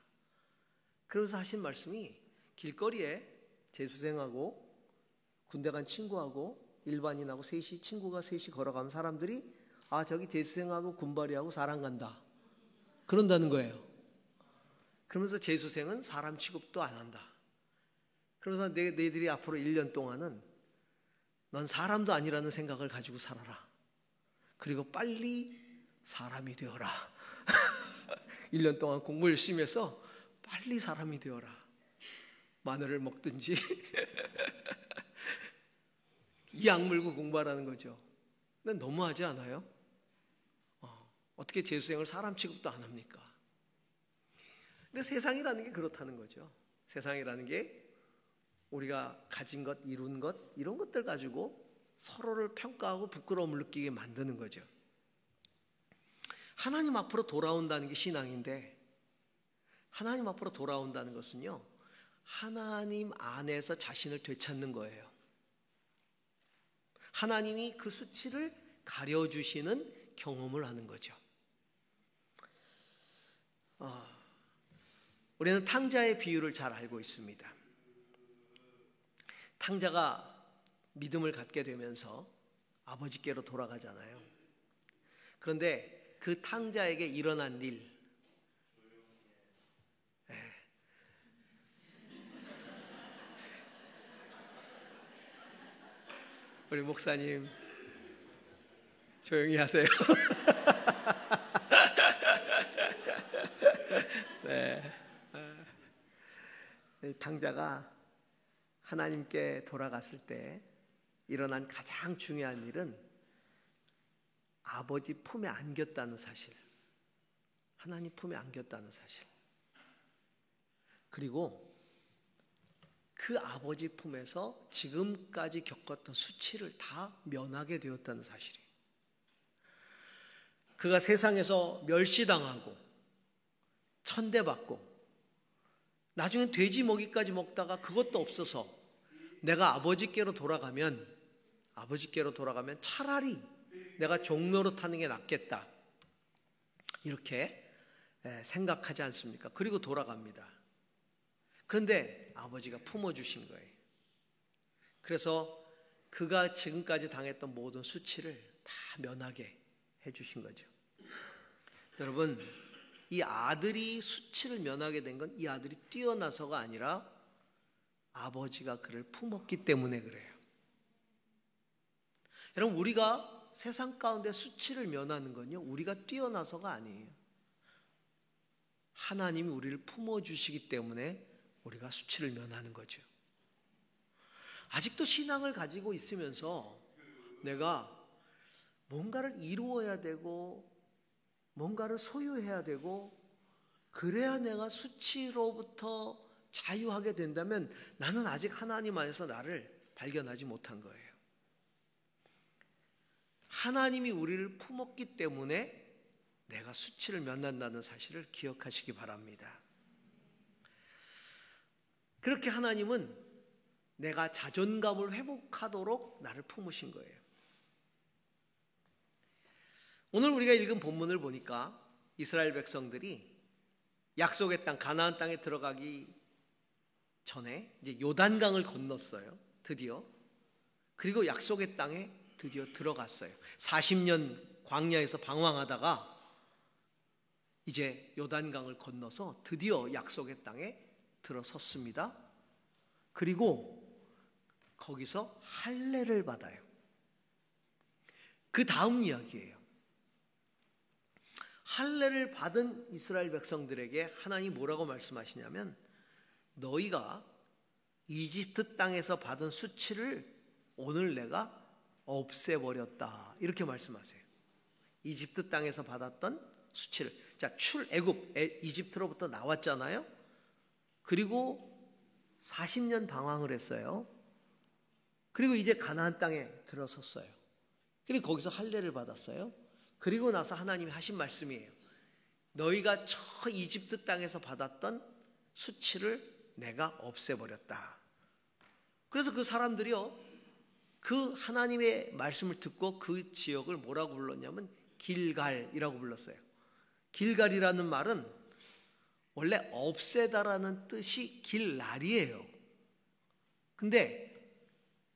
C: 그러면서 하신 말씀이, 길거리에 재수생하고 군대 간 친구하고 일반인하고 친구가 셋이 걸어가면 사람들이 저기 재수생하고 군발이하고 사람 간다 그런다는 거예요. 그러면서 재수생은 사람 취급도 안 한다. 그러면서 너희들이 앞으로 1년 동안은 넌 사람도 아니라는 생각을 가지고 살아라. 그리고 빨리 사람이 되어라. 1년 동안 공부 열심히 해서 빨리 사람이 되어라. 마늘을 먹든지 약 물고 공부하라는 거죠. 근데 너무하지 않아요? 어떻게 재수생을 사람 취급도 안 합니까? 근데 세상이라는 게 그렇다는 거죠. 세상이라는 게 우리가 가진 것, 이룬 것, 이런 것들 가지고 서로를 평가하고 부끄러움을 느끼게 만드는 거죠. 하나님 앞으로 돌아온다는 게 신앙인데, 하나님 앞으로 돌아온다는 것은요, 하나님 안에서 자신을 되찾는 거예요. 하나님이 그 수치를 가려주시는 경험을 하는 거죠. 우리는 탕자의 비유를 잘 알고 있습니다. 탕자가 믿음을 갖게 되면서 아버지께로 돌아가잖아요. 그런데 그 탕자에게 일어난 일, 우리 목사님 조용히 하세요. 네. 탕자가 하나님께 돌아갔을 때 일어난 가장 중요한 일은 아버지 품에 안겼다는 사실, 하나님 품에 안겼다는 사실, 그리고 그 아버지 품에서 지금까지 겪었던 수치를 다 면하게 되었다는 사실이에요. 그가 세상에서 멸시당하고 천대받고 나중에 돼지 먹이까지 먹다가 그것도 없어서 내가 아버지께로 돌아가면 차라리 내가 종노릇 하는 게 낫겠다, 이렇게 생각하지 않습니까? 그리고 돌아갑니다. 그런데 아버지가 품어주신 거예요. 그래서 그가 지금까지 당했던 모든 수치를 다 면하게 해주신 거죠. 여러분, 이 아들이 수치를 면하게 된 건 이 아들이 뛰어나서가 아니라 아버지가 그를 품었기 때문에 그래요. 여러분, 우리가 세상 가운데 수치를 면하는 건요, 우리가 뛰어나서가 아니에요. 하나님이 우리를 품어주시기 때문에 우리가 수치를 면하는 거죠. 아직도 신앙을 가지고 있으면서 내가 뭔가를 이루어야 되고 뭔가를 소유해야 되고 그래야 내가 수치로부터 자유하게 된다면 나는 아직 하나님 안에서 나를 발견하지 못한 거예요. 하나님이 우리를 품었기 때문에 내가 수치를 면한다는 사실을 기억하시기 바랍니다. 그렇게 하나님은 내가 자존감을 회복하도록 나를 품으신 거예요. 오늘 우리가 읽은 본문을 보니까 이스라엘 백성들이 약속의 땅, 가나안 땅에 들어가기 전에 이제 요단강을 건넜어요. 드디어. 그리고 약속의 땅에 드디어 들어갔어요. 40년 광야에서 방황하다가 이제 요단강을 건너서 드디어 약속의 땅에 들어섰습니다. 그리고 거기서 할례를 받아요. 그 다음 이야기예요. 할례를 받은 이스라엘 백성들에게 하나님이 뭐라고 말씀하시냐면, 너희가 이집트 땅에서 받은 수치를 오늘 내가 없애버렸다, 이렇게 말씀하세요. 이집트 땅에서 받았던 수치를, 자, 출애굽, 이집트로부터 나왔잖아요. 그리고 40년 방황을 했어요. 그리고 이제 가나안 땅에 들어섰어요. 그리고 거기서 할례를 받았어요. 그리고 나서 하나님이 하신 말씀이에요. 너희가 저 이집트 땅에서 받았던 수치를 내가 없애버렸다. 그래서 그 사람들이요, 그 하나님의 말씀을 듣고 그 지역을 뭐라고 불렀냐면 길갈이라고 불렀어요. 길갈이라는 말은 원래 없애다라는 뜻이 길날이에요. 근데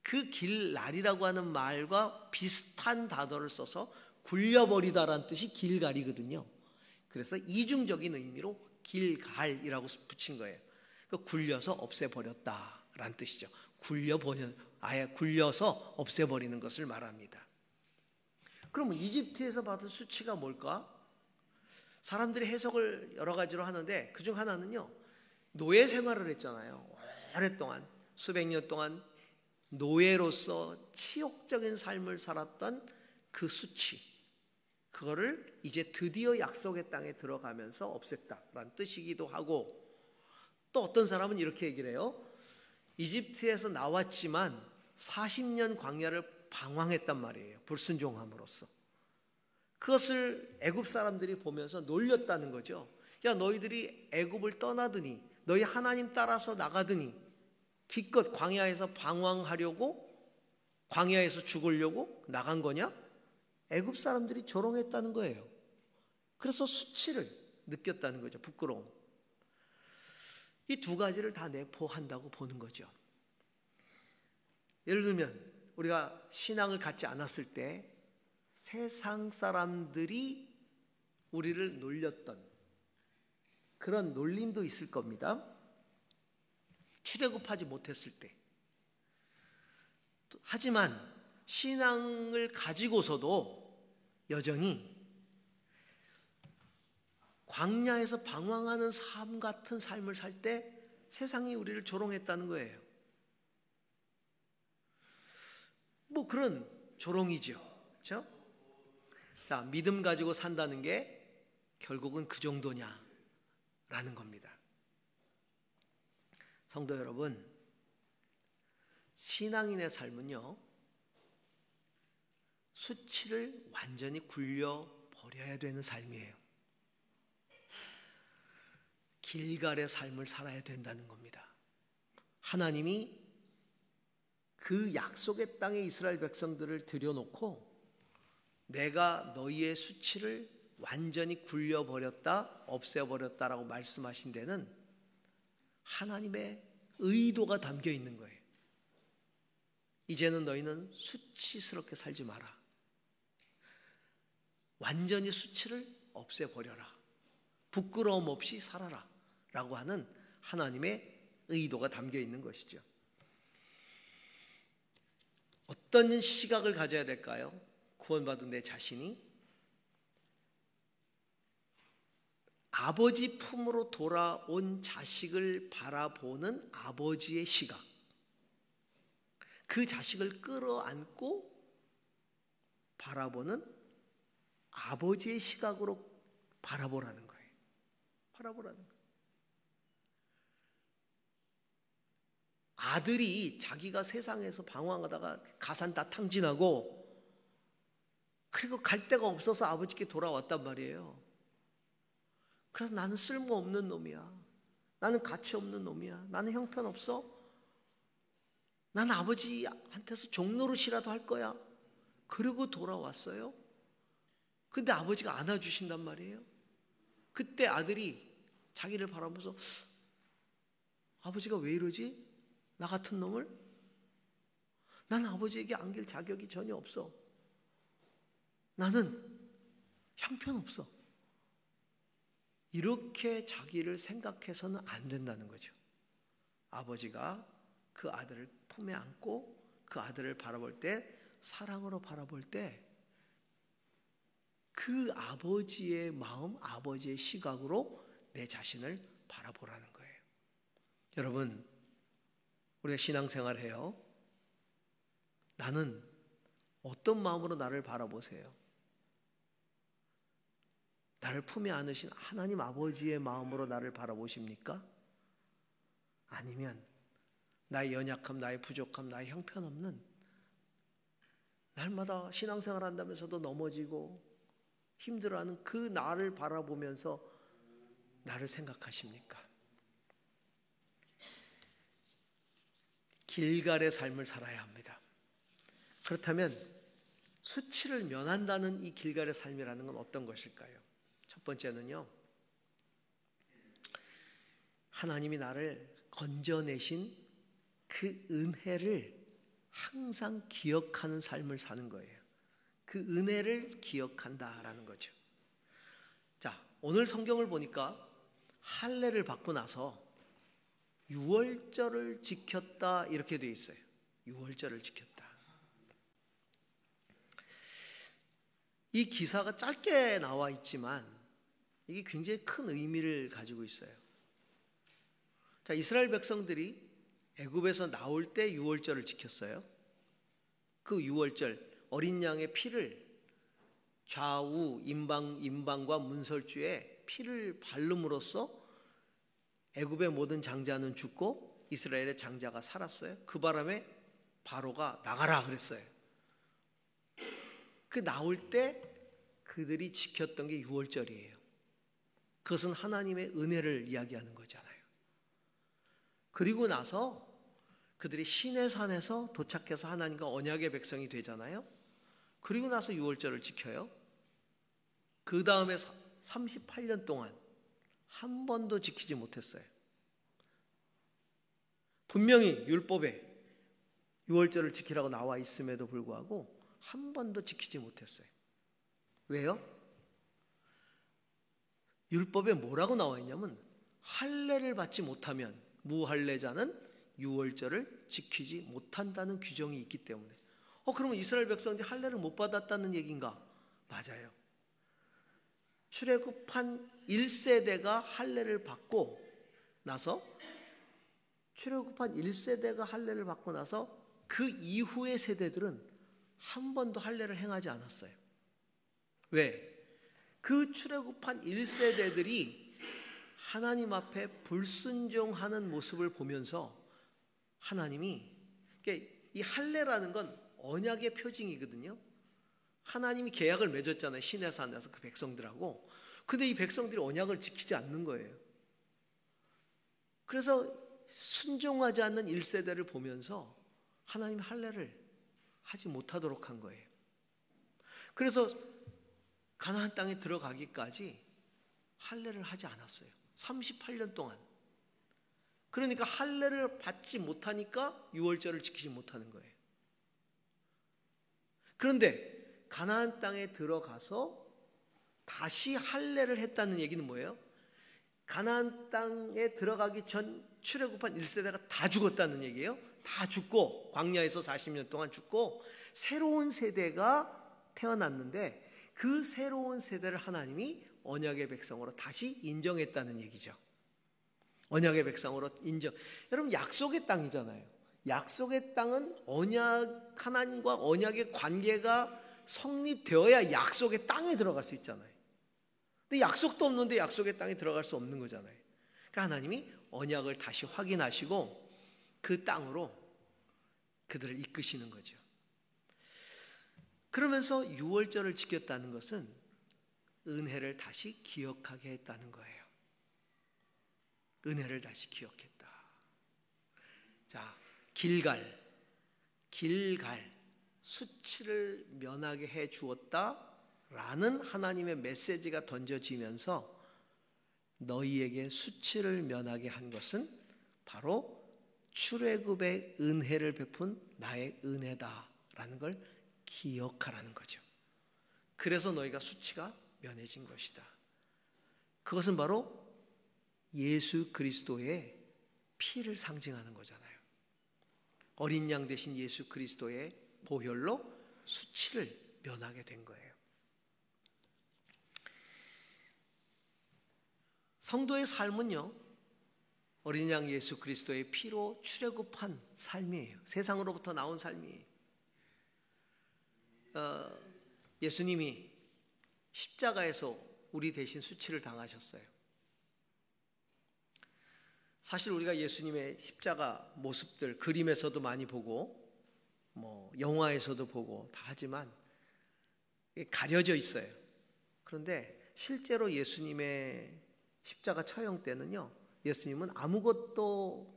C: 그 길날이라고 하는 말과 비슷한 단어를 써서 굴려버리다라는 뜻이 길갈이거든요. 그래서 이중적인 의미로 길갈이라고 붙인 거예요. 그러니까 굴려서 없애버렸다라는 뜻이죠. 아예 굴려서 없애버리는 것을 말합니다. 그러면 이집트에서 받은 수치가 뭘까? 사람들이 해석을 여러 가지로 하는데 그중 하나는요, 노예 생활을 했잖아요. 오랫동안, 수백 년 동안 노예로서 치욕적인 삶을 살았던 그 수치, 그거를 이제 드디어 약속의 땅에 들어가면서 없앴다라는 뜻이기도 하고, 또 어떤 사람은 이렇게 얘기를 해요. 이집트에서 나왔지만 40년 광야를 방황했단 말이에요. 불순종함으로써. 그것을 애굽 사람들이 보면서 놀렸다는 거죠. 야, 너희들이 애굽을 떠나더니, 너희 하나님 따라서 나가더니 기껏 광야에서 방황하려고, 광야에서 죽으려고 나간 거냐? 애굽 사람들이 조롱했다는 거예요. 그래서 수치를 느꼈다는 거죠. 부끄러움. 이 두 가지를 다 내포한다고 보는 거죠. 예를 들면 우리가 신앙을 갖지 않았을 때 세상 사람들이 우리를 놀렸던 그런 놀림도 있을 겁니다. 출애굽하지 못했을 때. 하지만 신앙을 가지고서도 여전히 광야에서 방황하는 삶 같은 삶을 살 때 세상이 우리를 조롱했다는 거예요. 뭐 그런 조롱이죠. 그렇죠? 자, 믿음 가지고 산다는 게 결국은 그 정도냐라는 겁니다. 성도 여러분, 신앙인의 삶은요, 수치를 완전히 굴려 버려야 되는 삶이에요. 길갈의 삶을 살아야 된다는 겁니다. 하나님이 그 약속의 땅에 이스라엘 백성들을 들여놓고 내가 너희의 수치를 완전히 굴려버렸다, 없애버렸다라고 말씀하신 데는 하나님의 의도가 담겨 있는 거예요. 이제는 너희는 수치스럽게 살지 마라. 완전히 수치를 없애버려라. 부끄러움 없이 살아라. 라고 하는 하나님의 의도가 담겨 있는 것이죠. 어떤 시각을 가져야 될까요? 구원받은 내 자신이 아버지 품으로 돌아온 자식을 바라보는 아버지의 시각, 그 자식을 끌어안고 바라보는 아버지의 시각으로 바라보라는 거예요. 바라보라는 거예요. 아들이 자기가 세상에서 방황하다가 가산 다 탕진하고 그리고 갈 데가 없어서 아버지께 돌아왔단 말이에요. 그래서 나는 쓸모없는 놈이야. 나는 가치 없는 놈이야. 나는 형편없어. 나는 아버지한테서 종노릇이라도 할 거야. 그러고 돌아왔어요. 근데 아버지가 안아주신단 말이에요. 그때 아들이 자기를 바라보면서 아버지가 왜 이러지? 나 같은 놈을? 나는 아버지에게 안길 자격이 전혀 없어. 나는 형편없어. 이렇게 자기를 생각해서는 안 된다는 거죠. 아버지가 그 아들을 품에 안고 그 아들을 바라볼 때, 사랑으로 바라볼 때 그 아버지의 마음, 아버지의 시각으로 내 자신을 바라보라는 거예요. 여러분, 우리가 신앙생활 해요. 나는 어떤 마음으로 나를 바라보세요? 나를 품에 안으신 하나님 아버지의 마음으로 나를 바라보십니까? 아니면 나의 연약함, 나의 부족함, 나의 형편없는, 날마다 신앙생활 한다면서도 넘어지고 힘들어하는 그 나를 바라보면서 나를 생각하십니까? 길갈의 삶을 살아야 합니다. 그렇다면 수치를 면한다는 이 길갈의 삶이라는 건 어떤 것일까요? 첫 번째는요, 하나님이 나를 건져내신 그 은혜를 항상 기억하는 삶을 사는 거예요. 그 은혜를 기억한다라는 거죠. 자, 오늘 성경을 보니까 할례를 받고 나서 유월절을 지켰다 이렇게 되어 있어요. 유월절을 지켰다. 이 기사가 짧게 나와 있지만 이게 굉장히 큰 의미를 가지고 있어요. 자, 이스라엘 백성들이 애굽에서 나올 때 유월절을 지켰어요. 그 유월절 어린 양의 피를 좌우 임방과 문설주에 피를 바름으로써 애굽의 모든 장자는 죽고 이스라엘의 장자가 살았어요. 그 바람에 바로가 나가라 그랬어요. 그 나올 때 그들이 지켰던 게 유월절이에요. 그것은 하나님의 은혜를 이야기하는 거잖아요. 그리고 나서 그들이 시내산에서 도착해서 하나님과 언약의 백성이 되잖아요. 그리고 나서 유월절을 지켜요. 그 다음에 38년 동안 한 번도 지키지 못했어요. 분명히 율법에 유월절을 지키라고 나와 있음에도 불구하고 한 번도 지키지 못했어요. 왜요? 율법에 뭐라고 나와 있냐면 할례를 받지 못하면 무할례자는 유월절을 지키지 못한다는 규정이 있기 때문에. 그러면 이스라엘 백성들이 할례를 못 받았다는 얘기인가? 맞아요. 출애굽한 1세대가 할례를 받고 나서 출애굽한 1세대가 할례를 받고 나서 그 이후의 세대들은 한 번도 할례를 행하지 않았어요. 왜? 그 출애굽한 1세대들이 하나님 앞에 불순종하는 모습을 보면서 하나님이, 이 할례라는 건 언약의 표징이거든요. 하나님이 계약을 맺었잖아요. 시내산에서 그 백성들하고. 근데 이 백성들이 언약을 지키지 않는 거예요. 그래서 순종하지 않는 1세대를 보면서 하나님이 할례를 하지 못하도록 한 거예요. 그래서 가나안 땅에 들어가기까지 할례를 하지 않았어요. 38년 동안. 그러니까 할례를 받지 못하니까 유월절을 지키지 못하는 거예요. 그런데 가나안 땅에 들어가서 다시 할례를 했다는 얘기는 뭐예요? 가나안 땅에 들어가기 전 출애굽한 1세대가 다 죽었다는 얘기예요. 다 죽고 광야에서 40년 동안 죽고 새로운 세대가 태어났는데 그 새로운 세대를 하나님이 언약의 백성으로 다시 인정했다는 얘기죠. 언약의 백성으로 인정. 여러분, 약속의 땅이잖아요. 약속의 땅은 언약, 하나님과 언약의 관계가 성립되어야 약속의 땅에 들어갈 수 있잖아요. 근데 약속도 없는데 약속의 땅에 들어갈 수 없는 거잖아요. 그러니까 하나님이 언약을 다시 확인하시고 그 땅으로 그들을 이끄시는 거죠. 그러면서 유월절을 지켰다는 것은 은혜를 다시 기억하게 했다는 거예요. 은혜를 다시 기억했다. 자, 길갈 수치를 면하게 해 주었다라는 하나님의 메시지가 던져지면서 너희에게 수치를 면하게 한 것은 바로 출애굽의 은혜를 베푼 나의 은혜다라는 걸 기억하라는 거죠. 그래서 너희가 수치가 면해진 것이다. 그것은 바로 예수 그리스도의 피를 상징하는 거잖아요. 어린 양 대신 예수 그리스도의 보혈로 수치를 면하게 된 거예요. 성도의 삶은요, 어린 양 예수 그리스도의 피로 출애굽한 삶이에요. 세상으로부터 나온 삶이에요. 예수님이 십자가에서 우리 대신 수치를 당하셨어요. 사실 우리가 예수님의 십자가 모습들 그림에서도 많이 보고 영화에서도 보고 다 하지만 가려져 있어요. 그런데 실제로 예수님의 십자가 처형 때는요, 예수님은 아무것도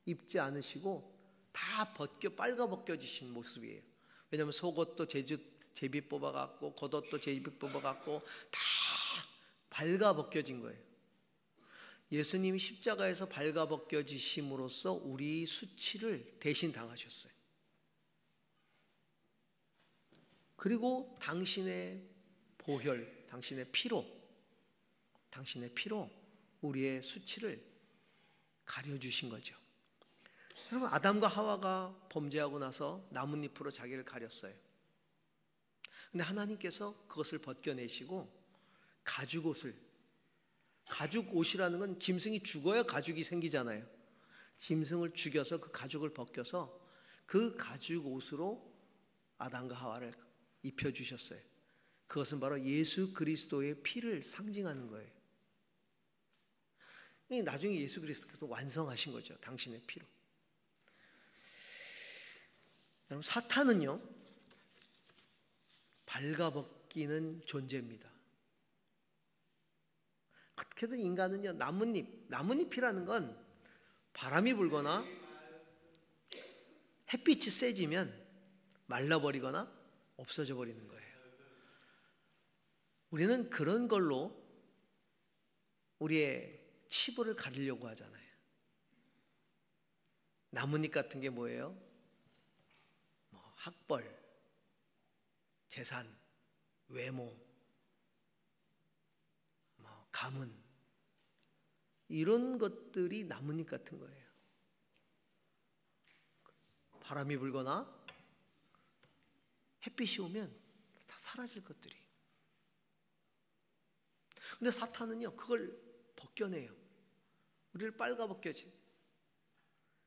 C: 입지 않으시고 다 빨가 벗겨지신 모습이에요. 왜냐하면 속옷도 제비 뽑아갖고 겉옷도 제비 뽑아갖고 다 발가 벗겨진 거예요. 예수님이 십자가에서 발가 벗겨지심으로써 우리 수치를 대신 당하셨어요. 그리고 당신의 보혈, 당신의 피로 우리의 수치를 가려주신 거죠. 여러분, 아담과 하와가 범죄하고 나서 나뭇잎으로 자기를 가렸어요. 근데 하나님께서 그것을 벗겨내시고 가죽옷이라는 건 짐승이 죽어야 가죽이 생기잖아요. 짐승을 죽여서 그 가죽을 벗겨서 그 가죽옷으로 아담과 하와를 입혀주셨어요. 그것은 바로 예수 그리스도의 피를 상징하는 거예요. 나중에 예수 그리스도께서 완성하신 거죠. 당신의 피로. 여러분, 사탄은요, 발가벗기는 존재입니다. 어떻게든 인간은요, 나뭇잎이라는 건 바람이 불거나 햇빛이 세지면 말라버리거나 없어져 버리는 거예요. 우리는 그런 걸로 우리의 치부를 가리려고 하잖아요. 나뭇잎 같은 게 뭐예요? 학벌, 재산, 외모, 가문, 이런 것들이 나뭇잎 같은 거예요. 바람이 불거나 햇빛이 오면 다 사라질 것들이. 근데 사탄은요, 그걸 벗겨내요. 우리를 빨가벗겨지.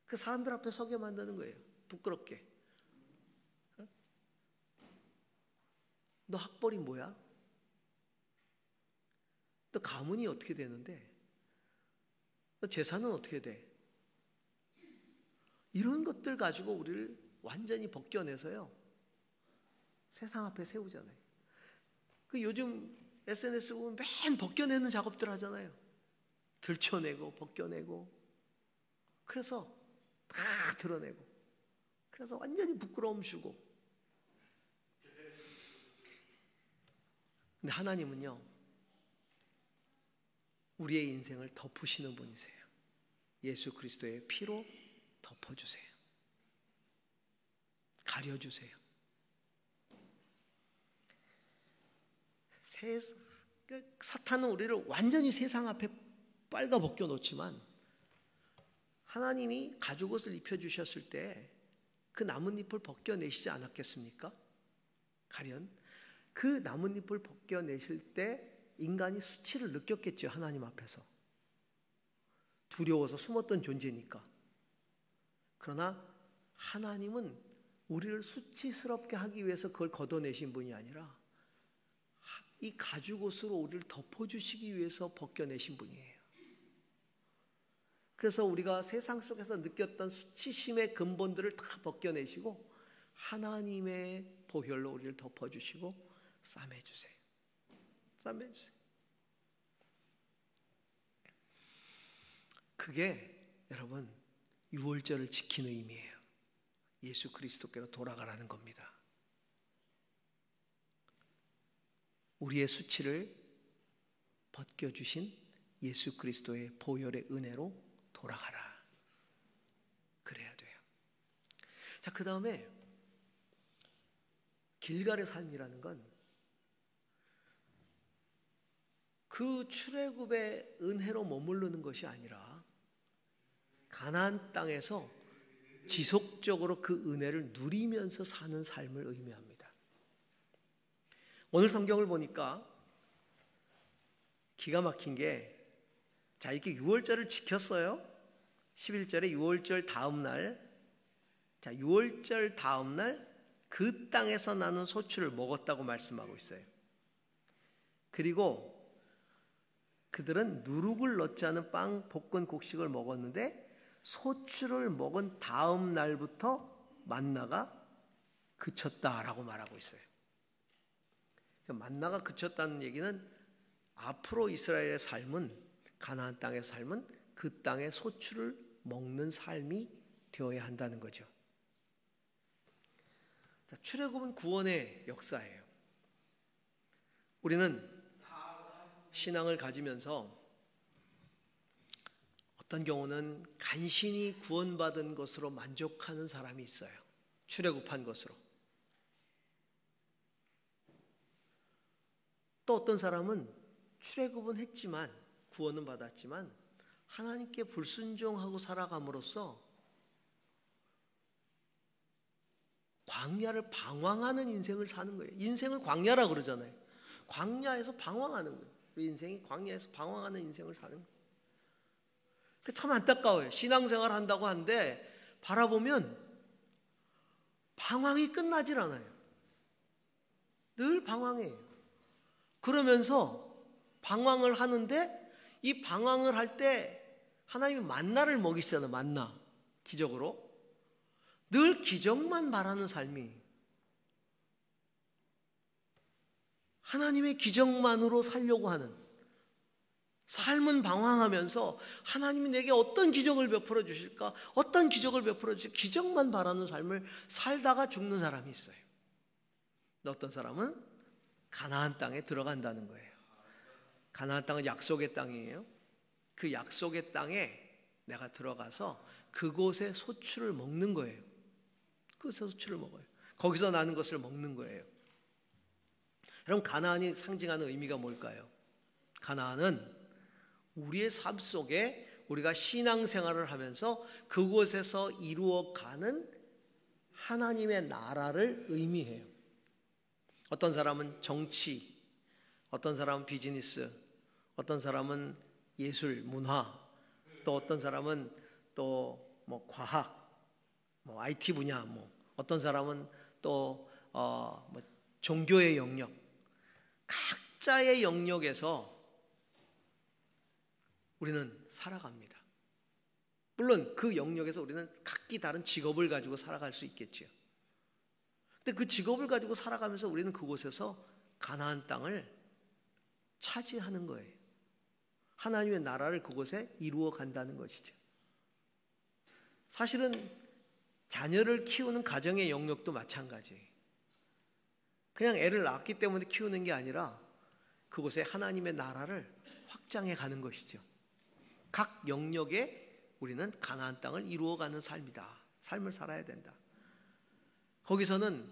C: 그 사람들 앞에 서게 만드는 거예요. 부끄럽게. 너 학벌이 뭐야? 너 가문이 어떻게 되는데? 너 재산은 어떻게 돼? 이런 것들 가지고 우리를 완전히 벗겨내서요, 세상 앞에 세우잖아요. 그 요즘 SNS 보면 맨 벗겨내는 작업들 하잖아요. 들춰내고 벗겨내고, 그래서 다 드러내고, 그래서 완전히 부끄러움 주고. 근데 하나님은요, 우리의 인생을 덮으시는 분이세요. 예수 그리스도의 피로 덮어주세요. 가려주세요. 사탄은 우리를 완전히 세상 앞에 빨가벗겨 놓지만, 하나님이 가죽옷을 입혀주셨을 때 그 나뭇잎을 벗겨내시지 않았겠습니까? 가련 그 나뭇잎을 벗겨내실 때 인간이 수치를 느꼈겠죠. 하나님 앞에서 두려워서 숨었던 존재니까. 그러나 하나님은 우리를 수치스럽게 하기 위해서 그걸 걷어내신 분이 아니라 이 가죽옷으로 우리를 덮어주시기 위해서 벗겨내신 분이에요. 그래서 우리가 세상 속에서 느꼈던 수치심의 근본들을 다 벗겨내시고 하나님의 보혈로 우리를 덮어주시고 싸매주세요. 싸매주세요. 그게 여러분 유월절을 지키는 의미예요. 예수 그리스도께로 돌아가라는 겁니다. 우리의 수치를 벗겨주신 예수 그리스도의 보혈의 은혜로 돌아가라. 그래야 돼요. 자, 그 다음에 길갈의 삶이라는 건 그 출애굽의 은혜로 머무르는 것이 아니라 가나안 땅에서 지속적으로 그 은혜를 누리면서 사는 삶을 의미합니다. 오늘 성경을 보니까 기가 막힌 게, 자, 이렇게 유월절을 지켰어요. 11절에 유월절 다음 날, 자, 유월절 다음 날 그 땅에서 나는 소출을 먹었다고 말씀하고 있어요. 그리고 그들은 누룩을 넣지 않은 빵, 볶은 곡식을 먹었는데 소출을 먹은 다음 날부터 만나가 그쳤다라고 말하고 있어요. 만나가 그쳤다는 얘기는 앞으로 이스라엘의 삶은, 가나안 땅의 삶은 그 땅의 소출을 먹는 삶이 되어야 한다는 거죠. 자, 출애굽은 구원의 역사예요. 우리는 신앙을 가지면서 어떤 경우는 간신히 구원받은 것으로 만족하는 사람이 있어요. 출애굽한 것으로. 또 어떤 사람은 출애굽은 했지만, 구원은 받았지만 하나님께 불순종하고 살아감으로써 광야를 방황하는 인생을 사는 거예요. 인생을 광야라고 그러잖아요. 광야에서 방황하는 거예요. 우리 인생이 광야에서 방황하는 인생을 사는 거예요. 참 안타까워요. 신앙생활 한다고 하는데 바라보면 방황이 끝나질 않아요. 늘 방황해요. 그러면서 방황을 하는데 이 방황을 할 때 하나님이 만나를 먹이시잖아요. 만나. 기적으로. 늘 기적만 바라는 삶이, 하나님의 기적만으로 살려고 하는 삶은 방황하면서 하나님이 내게 어떤 기적을 베풀어 주실까, 어떤 기적을 베풀어 주실까, 기적만 바라는 삶을 살다가 죽는 사람이 있어요. 어떤 사람은 가나안 땅에 들어간다는 거예요. 가나안 땅은 약속의 땅이에요. 그 약속의 땅에 내가 들어가서 그곳의 소출을 먹는 거예요. 그곳의 소출을 먹어요. 거기서 나는 것을 먹는 거예요. 여러분, 가나안이 상징하는 의미가 뭘까요? 가나안은 우리의 삶 속에 우리가 신앙생활을 하면서 그곳에서 이루어가는 하나님의 나라를 의미해요. 어떤 사람은 정치, 어떤 사람은 비즈니스, 어떤 사람은 예술, 문화, 또 어떤 사람은 또 뭐 과학, 뭐 IT 분야, 뭐 어떤 사람은 또 뭐 종교의 영역, 각자의 영역에서 우리는 살아갑니다. 물론 그 영역에서 우리는 각기 다른 직업을 가지고 살아갈 수 있겠죠. 근데 그 직업을 가지고 살아가면서 우리는 그곳에서 가나안 땅을 차지하는 거예요. 하나님의 나라를 그곳에 이루어 간다는 것이죠. 사실은 자녀를 키우는 가정의 영역도 마찬가지예요. 그냥 애를 낳았기 때문에 키우는 게 아니라 그곳에 하나님의 나라를 확장해 가는 것이죠. 각 영역에 우리는 가나안 땅을 이루어가는 삶이다. 삶을 살아야 된다. 거기서는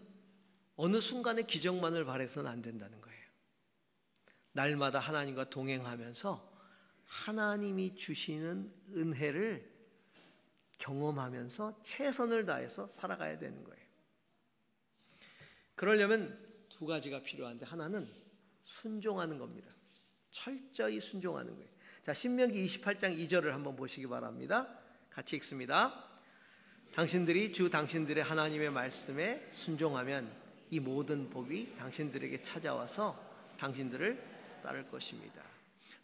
C: 어느 순간에 기적만을 바라서는 안 된다는 거예요. 날마다 하나님과 동행하면서 하나님이 주시는 은혜를 경험하면서 최선을 다해서 살아가야 되는 거예요. 그러려면 두 가지가 필요한데, 하나는 순종하는 겁니다. 철저히 순종하는 거예요. 자, 신명기 28장 2절을 한번 보시기 바랍니다. 같이 읽습니다. 당신들이 주 당신들의 하나님의 말씀에 순종하면 이 모든 복이 당신들에게 찾아와서 당신들을 따를 것입니다.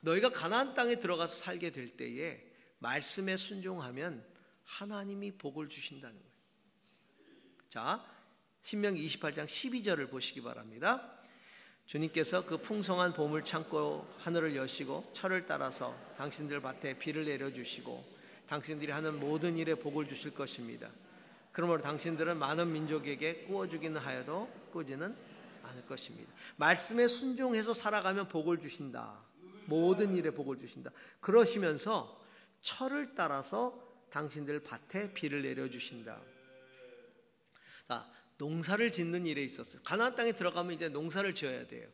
C: 너희가 가나안 땅에 들어가서 살게 될 때에 말씀에 순종하면 하나님이 복을 주신다는 거예요. 자, 신명기 28장 12절을 보시기 바랍니다. 주님께서 그 풍성한 봄을 참고 하늘을 여시고 철을 따라서 당신들 밭에 비를 내려주시고 당신들이 하는 모든 일에 복을 주실 것입니다. 그러므로 당신들은 많은 민족에게 구워주기는 하여도 꾸지는 않을 것입니다. 말씀에 순종해서 살아가면 복을 주신다. 모든 일에 복을 주신다. 그러시면서 철을 따라서 당신들 밭에 비를 내려주신다. 자, 농사를 짓는 일에 있었어요. 가나안 땅에 들어가면 이제 농사를 지어야 돼요.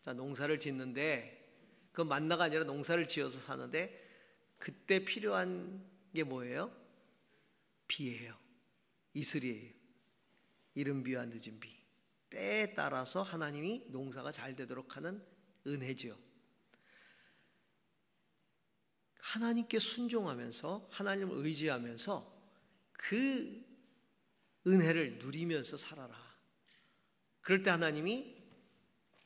C: 자, 농사를 짓는데 그 만나가 아니라 농사를 지어서 사는데 그때 필요한 게 뭐예요? 비예요. 이슬이에요. 이른 비와 늦은 비. 때에 따라서 하나님이 농사가 잘 되도록 하는 은혜지요. 하나님께 순종하면서 하나님을 의지하면서 그 은혜를 누리면서 살아라. 그럴 때 하나님이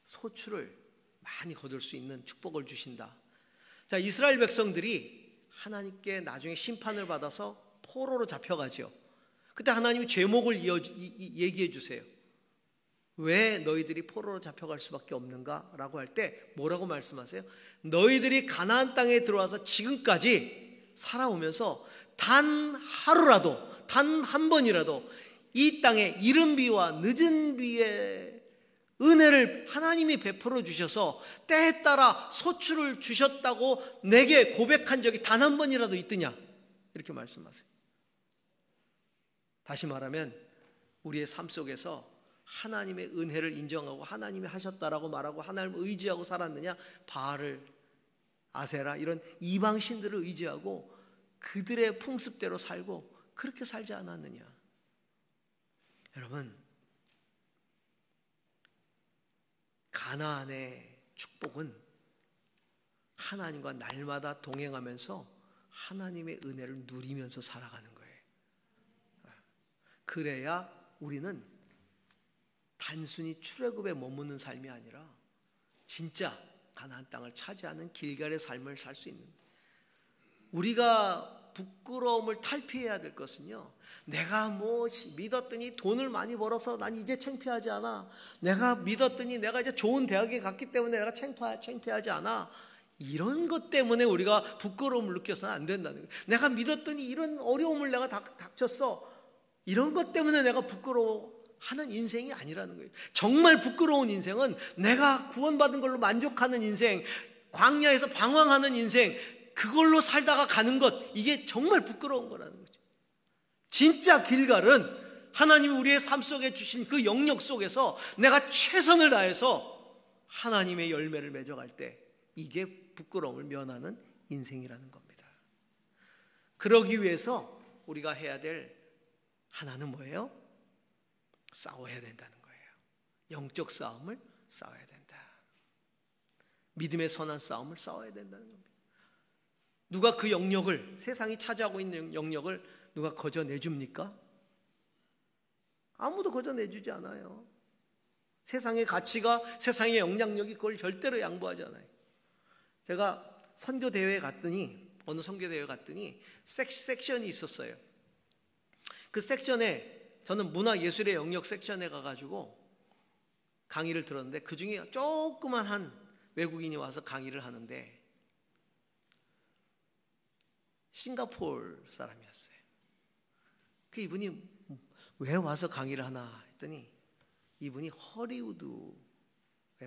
C: 소출을 많이 거둘 수 있는 축복을 주신다. 자, 이스라엘 백성들이 하나님께 나중에 심판을 받아서 포로로 잡혀가죠. 그때 하나님이 제목을 얘기해 주세요. 왜 너희들이 포로로 잡혀갈 수밖에 없는가? 라고 할 때 뭐라고 말씀하세요? 너희들이 가나안 땅에 들어와서 지금까지 살아오면서 단 하루라도, 단 한 번이라도 이 땅에 이른 비와 늦은 비의 은혜를 하나님이 베풀어 주셔서 때에 따라 소출을 주셨다고 내게 고백한 적이 단 한 번이라도 있더냐? 이렇게 말씀하세요. 다시 말하면 우리의 삶 속에서 하나님의 은혜를 인정하고 하나님이 하셨다라고 말하고 하나님을 의지하고 살았느냐? 바알, 아세라 이런 이방 신들을 의지하고 그들의 풍습대로 살고 그렇게 살지 않았느냐? 여러분, 가나안의 축복은 하나님과 날마다 동행하면서 하나님의 은혜를 누리면서 살아가는 거예요. 그래야 우리는 단순히 출애굽에 머무는 삶이 아니라 진짜 가나안 땅을 차지하는 길갈의 삶을 살 수 있는 거예요. 우리가 부끄러움을 탈피해야 될 것은요, 내가 믿었더니 돈을 많이 벌어서 난 이제 창피하지 않아, 내가 믿었더니 내가 이제 좋은 대학에 갔기 때문에 내가 창피하지 않아, 이런 것 때문에 우리가 부끄러움을 느껴서는 안 된다는 거예요. 내가 믿었더니 이런 어려움을 내가 닥쳤어, 이런 것 때문에 내가 부끄러워하는 인생이 아니라는 거예요. 정말 부끄러운 인생은 내가 구원받은 걸로 만족하는 인생, 광야에서 방황하는 인생, 그걸로 살다가 가는 것, 이게 정말 부끄러운 거라는 거죠. 진짜 길갈은 하나님이 우리의 삶 속에 주신 그 영역 속에서 내가 최선을 다해서 하나님의 열매를 맺어갈 때 이게 부끄러움을 면하는 인생이라는 겁니다. 그러기 위해서 우리가 해야 될 하나는 뭐예요? 싸워야 된다는 거예요. 영적 싸움을 싸워야 된다. 믿음의 선한 싸움을 싸워야 된다는 겁니다. 누가 그 영역을, 세상이 차지하고 있는 영역을 누가 거저내줍니까? 아무도 거저내주지 않아요. 세상의 가치가, 세상의 영향력이 그걸 절대로 양보하지 않아요. 제가 선교대회에 갔더니, 어느 선교대회에 갔더니 섹션이 있었어요. 그 섹션에, 저는 문화예술의 영역 섹션에 가가지고 강의를 들었는데, 그 중에 조그만 한 외국인이 와서 강의를 하는데 싱가포르 사람이었어요. 그 이분이 왜 와서 강의를 하나 했더니, 이분이 허리우드에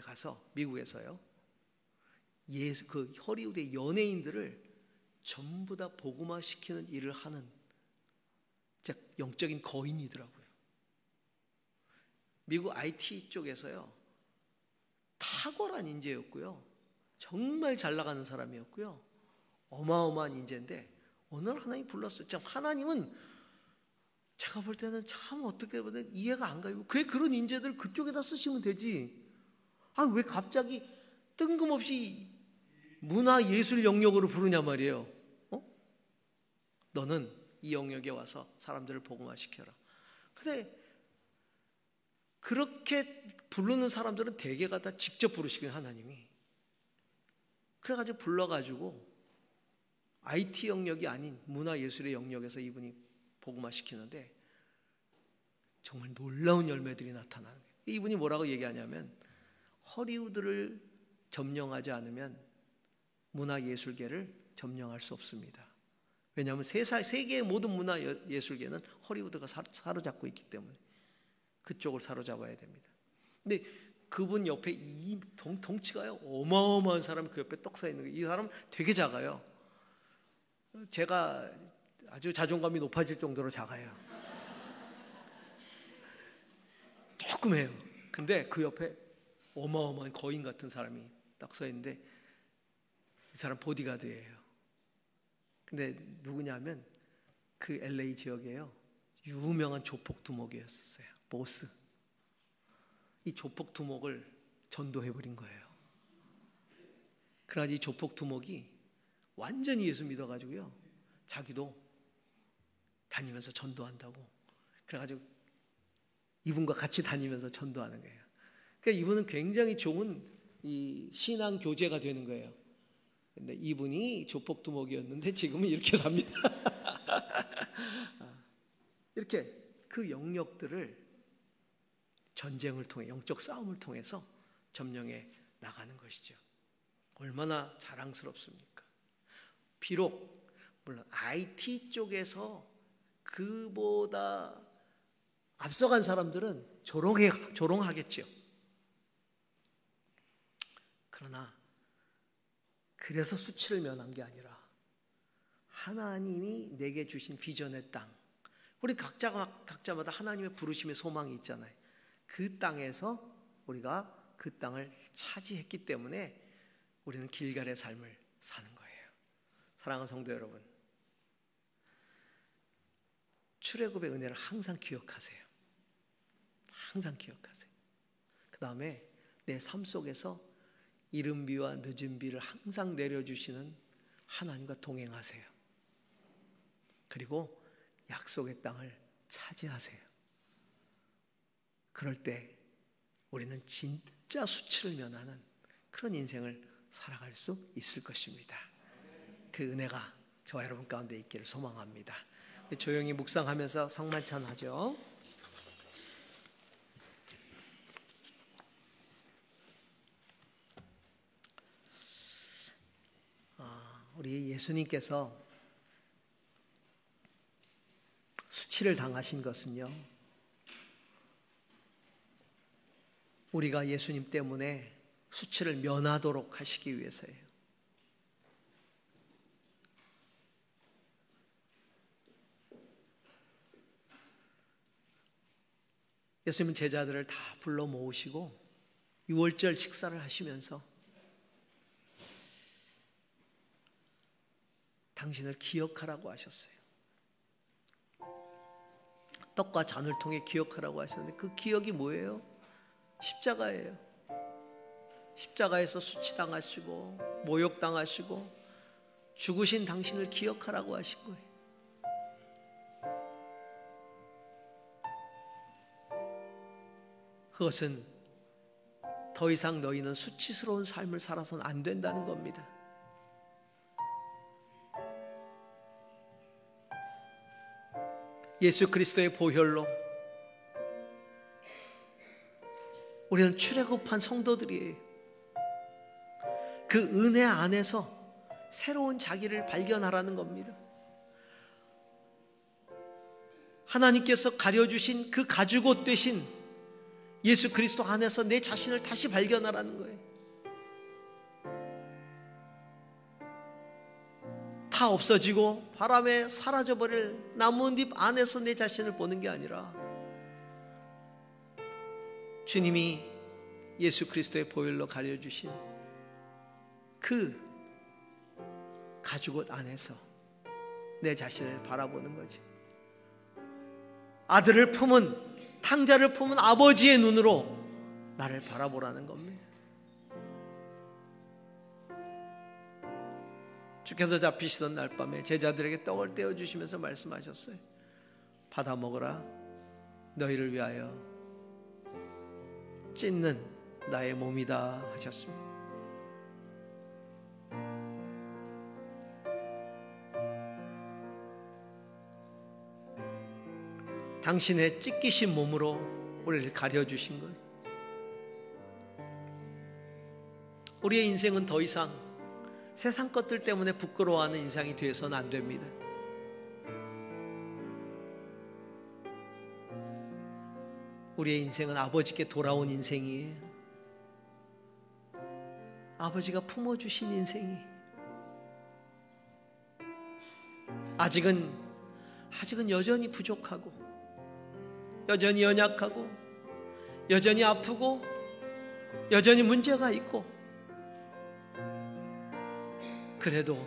C: 가서, 미국에서요, 그 허리우드의 연예인들을 전부 다 복음화시키는 일을 하는 진짜 영적인 거인이더라고요. 미국 IT 쪽에서요, 탁월한 인재였고요, 정말 잘 나가는 사람이었고요, 어마어마한 인재인데 어느 날 하나님이 불렀어요. 참, 하나님은 제가 볼 때는 참 어떻게 보면 이해가 안 가요. 왜 그런 인재들 그쪽에다 쓰시면 되지? 왜 갑자기 뜬금없이 문화예술 영역으로 부르냐 말이에요. 너는 이 영역에 와서 사람들을 복음화시켜라. 근데 그렇게 부르는 사람들은 대개가 다 직접 부르시긴, 하나님이. 그래가지고 불러가지고 IT 영역이 아닌 문화예술의 영역에서 이분이 복음화시키는데 정말 놀라운 열매들이 나타나는 거예요. 이분이 뭐라고 얘기하냐면, 허리우드를 점령하지 않으면 문화예술계를 점령할 수 없습니다. 왜냐하면 세계의 모든 문화예술계는 허리우드가 사로잡고 있기 때문에 그쪽을 사로잡아야 됩니다. 근데 그분 옆에 이 덩치가요, 어마어마한 사람이 그 옆에 떡 서 있는 거예요. 이 사람 되게 작아요. 제가 아주 자존감이 높아질 정도로 작아요. 조그매요. 근데 그 옆에 어마어마한 거인 같은 사람이 딱 서 있는데, 이 사람 보디가드예요. 근데 누구냐면 그 LA 지역에요, 유명한 조폭 두목이었어요. 보스. 이 조폭 두목을 전도해버린 거예요. 그래가지고 이 조폭 두목이 완전히 예수 믿어가지고요, 자기도 다니면서 전도한다고. 그래가지고 이분과 같이 다니면서 전도하는 거예요. 그러니까 이분은 굉장히 좋은 이 신앙 교제가 되는 거예요. 근데 이분이 조폭 두목이었는데 지금은 이렇게 삽니다. 이렇게 그 영역들을 전쟁을 통해, 영적 싸움을 통해서 점령해 나가는 것이죠. 얼마나 자랑스럽습니까? 비록 물론 IT 쪽에서 그보다 앞서간 사람들은 조롱하겠죠. 그러나 그래서 수치를 면한 게 아니라 하나님이 내게 주신 비전의 땅, 우리 각자마다 하나님의 부르심의 소망이 있잖아요. 그 땅에서 우리가 그 땅을 차지했기 때문에 우리는 길갈의 삶을 사는 거예요. 사랑하는 성도 여러분, 출애굽의 은혜를 항상 기억하세요. 항상 기억하세요. 그 다음에 내 삶 속에서 이른 비와 늦은 비를 항상 내려주시는 하나님과 동행하세요. 그리고 약속의 땅을 차지하세요. 그럴 때 우리는 진짜 수치를 면하는 그런 인생을 살아갈 수 있을 것입니다. 그 은혜가 저와 여러분 가운데 있기를 소망합니다. 조용히 묵상하면서 성만찬하죠. 우리 예수님께서 수치를 당하신 것은요, 우리가 예수님 때문에 수치를 면하도록 하시기 위해서예요. 예수님은 제자들을 다 불러 모으시고 유월절 식사를 하시면서 당신을 기억하라고 하셨어요. 떡과 잔을 통해 기억하라고 하셨는데 그 기억이 뭐예요? 십자가예요. 십자가에서 수치당하시고 모욕당하시고 죽으신 당신을 기억하라고 하신 거예요. 그것은 더 이상 너희는 수치스러운 삶을 살아서는 안 된다는 겁니다. 예수 그리스도의 보혈로 우리는 출애굽한 성도들이에요. 그 은혜 안에서 새로운 자기를 발견하라는 겁니다. 하나님께서 가려주신 그 가죽옷 되신 예수 그리스도 안에서 내 자신을 다시 발견하라는 거예요. 다 없어지고 바람에 사라져버릴 나뭇잎 안에서 내 자신을 보는 게 아니라 주님이 예수 그리스도의 보혈로 가려주신 그 가죽옷 안에서 내 자신을 바라보는 거지. 아들을 품은, 탕자를 품은 아버지의 눈으로 나를 바라보라는 겁니다. 주께서 잡히시던 날 밤에 제자들에게 떡을 떼어주시면서 말씀하셨어요. 받아 먹으라. 너희를 위하여 찢는 나의 몸이다 하셨습니다. 당신의 찢기신 몸으로 우리를 가려주신 거예요. 우리의 인생은 더 이상 세상 것들 때문에 부끄러워하는 인생이 되어서는 안 됩니다. 우리의 인생은 아버지께 돌아온 인생이에요. 아버지가 품어주신 인생이 아직은 여전히 부족하고 여전히 연약하고 여전히 아프고 여전히 문제가 있고 그래도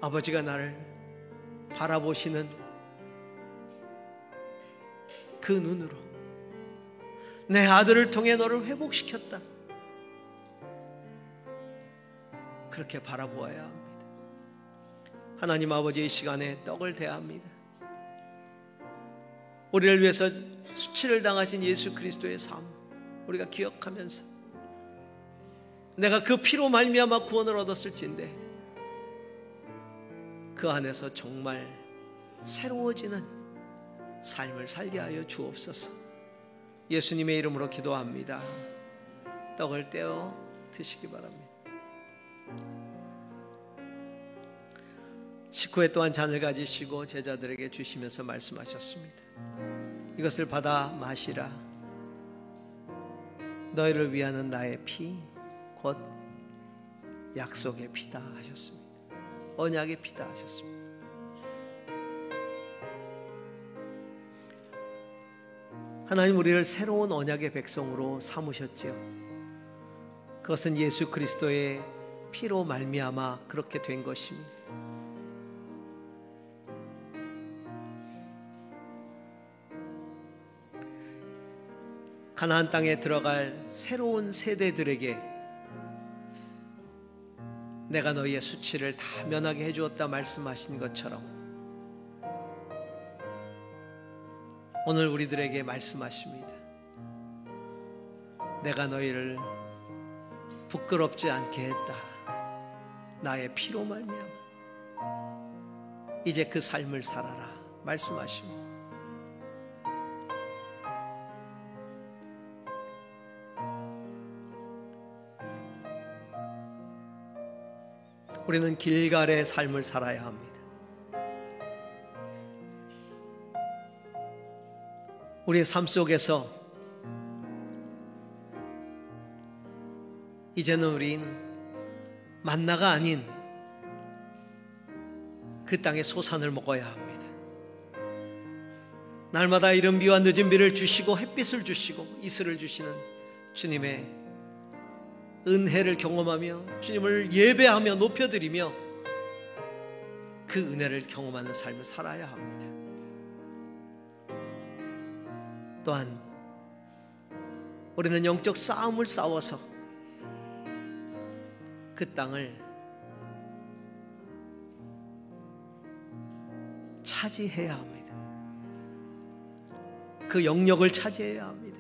C: 아버지가 나를 바라보시는 그 눈으로 내 아들을 통해 너를 회복시켰다. 그렇게 바라보아야 합니다. 하나님 아버지의 시간에 떡을 대합니다. 우리를 위해서 수치를 당하신 예수 그리스도의 삶 우리가 기억하면서 내가 그 피로 말미암아 구원을 얻었을진데 그 안에서 정말 새로워지는 삶을 살게 하여 주옵소서. 예수님의 이름으로 기도합니다. 떡을 떼어 드시기 바랍니다. 식후에 또한 잔을 가지시고 제자들에게 주시면서 말씀하셨습니다. 이것을 받아 마시라. 너희를 위하는 나의 피 곧 약속의 피다 하셨습니다. 언약의 피다 하셨습니다. 하나님 우리를 새로운 언약의 백성으로 삼으셨지요. 그것은 예수 그리스도의 피로 말미암아 그렇게 된 것입니다. 가나안 땅에 들어갈 새로운 세대들에게 내가 너희의 수치를 다 면하게 해주었다 말씀하신 것처럼 오늘 우리들에게 말씀하십니다. 내가 너희를 부끄럽지 않게 했다. 나의 피로 말미암아 이제 그 삶을 살아라 말씀하십니다. 우리는 길갈의 삶을 살아야 합니다. 우리의 삶 속에서 이제는 우린 만나가 아닌 그 땅의 소산을 먹어야 합니다. 날마다 이른 비와 늦은 비를 주시고 햇빛을 주시고 이슬을 주시는 주님의 은혜를 경험하며 주님을 예배하며 높여드리며 그 은혜를 경험하는 삶을 살아야 합니다. 또한 우리는 영적 싸움을 싸워서 그 땅을 차지해야 합니다. 그 영역을 차지해야 합니다.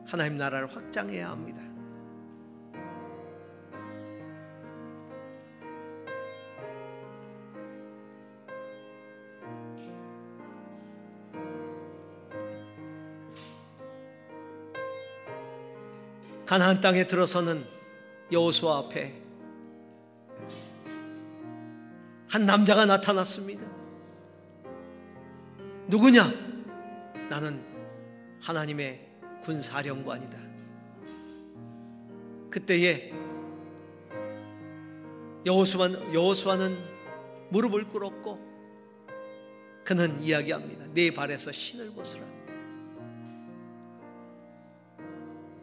C: 하나님 나라를 확장해야 합니다. 가나안 땅에 들어서는 여호수아 앞에 한 남자가 나타났습니다. 누구냐? 나는 하나님의 군사령관이다. 그때에 여호수아는 무릎을 꿇었고 그는 이야기합니다. 네 발에서 신을 벗으라.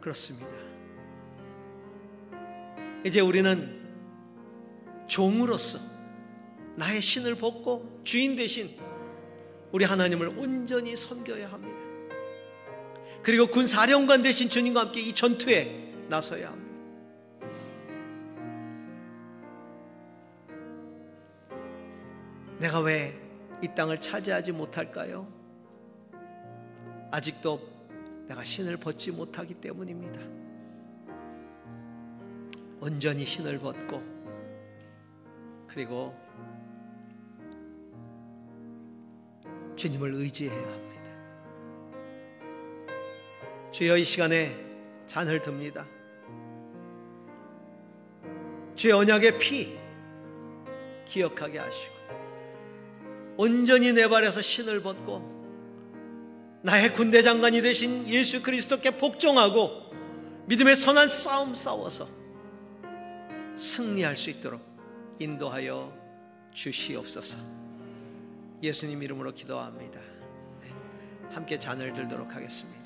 C: 그렇습니다. 이제 우리는 종으로서 나의 신을 벗고 주인 대신 우리 하나님을 온전히 섬겨야 합니다. 그리고 군사령관 대신 주님과 함께 이 전투에 나서야 합니다. 내가 왜 이 땅을 차지하지 못할까요? 아직도 내가 신을 벗지 못하기 때문입니다. 온전히 신을 벗고 그리고 주님을 의지해야 합니다. 주여, 이 시간에 잔을 듭니다. 주의 언약의 피 기억하게 하시고 온전히 내 발에서 신을 벗고 나의 군대 장관이 되신 예수 그리스도께 복종하고 믿음의 선한 싸움 싸워서 승리할 수 있도록 인도하여 주시옵소서. 예수님 이름으로 기도합니다. 네, 함께 잔을 들도록 하겠습니다.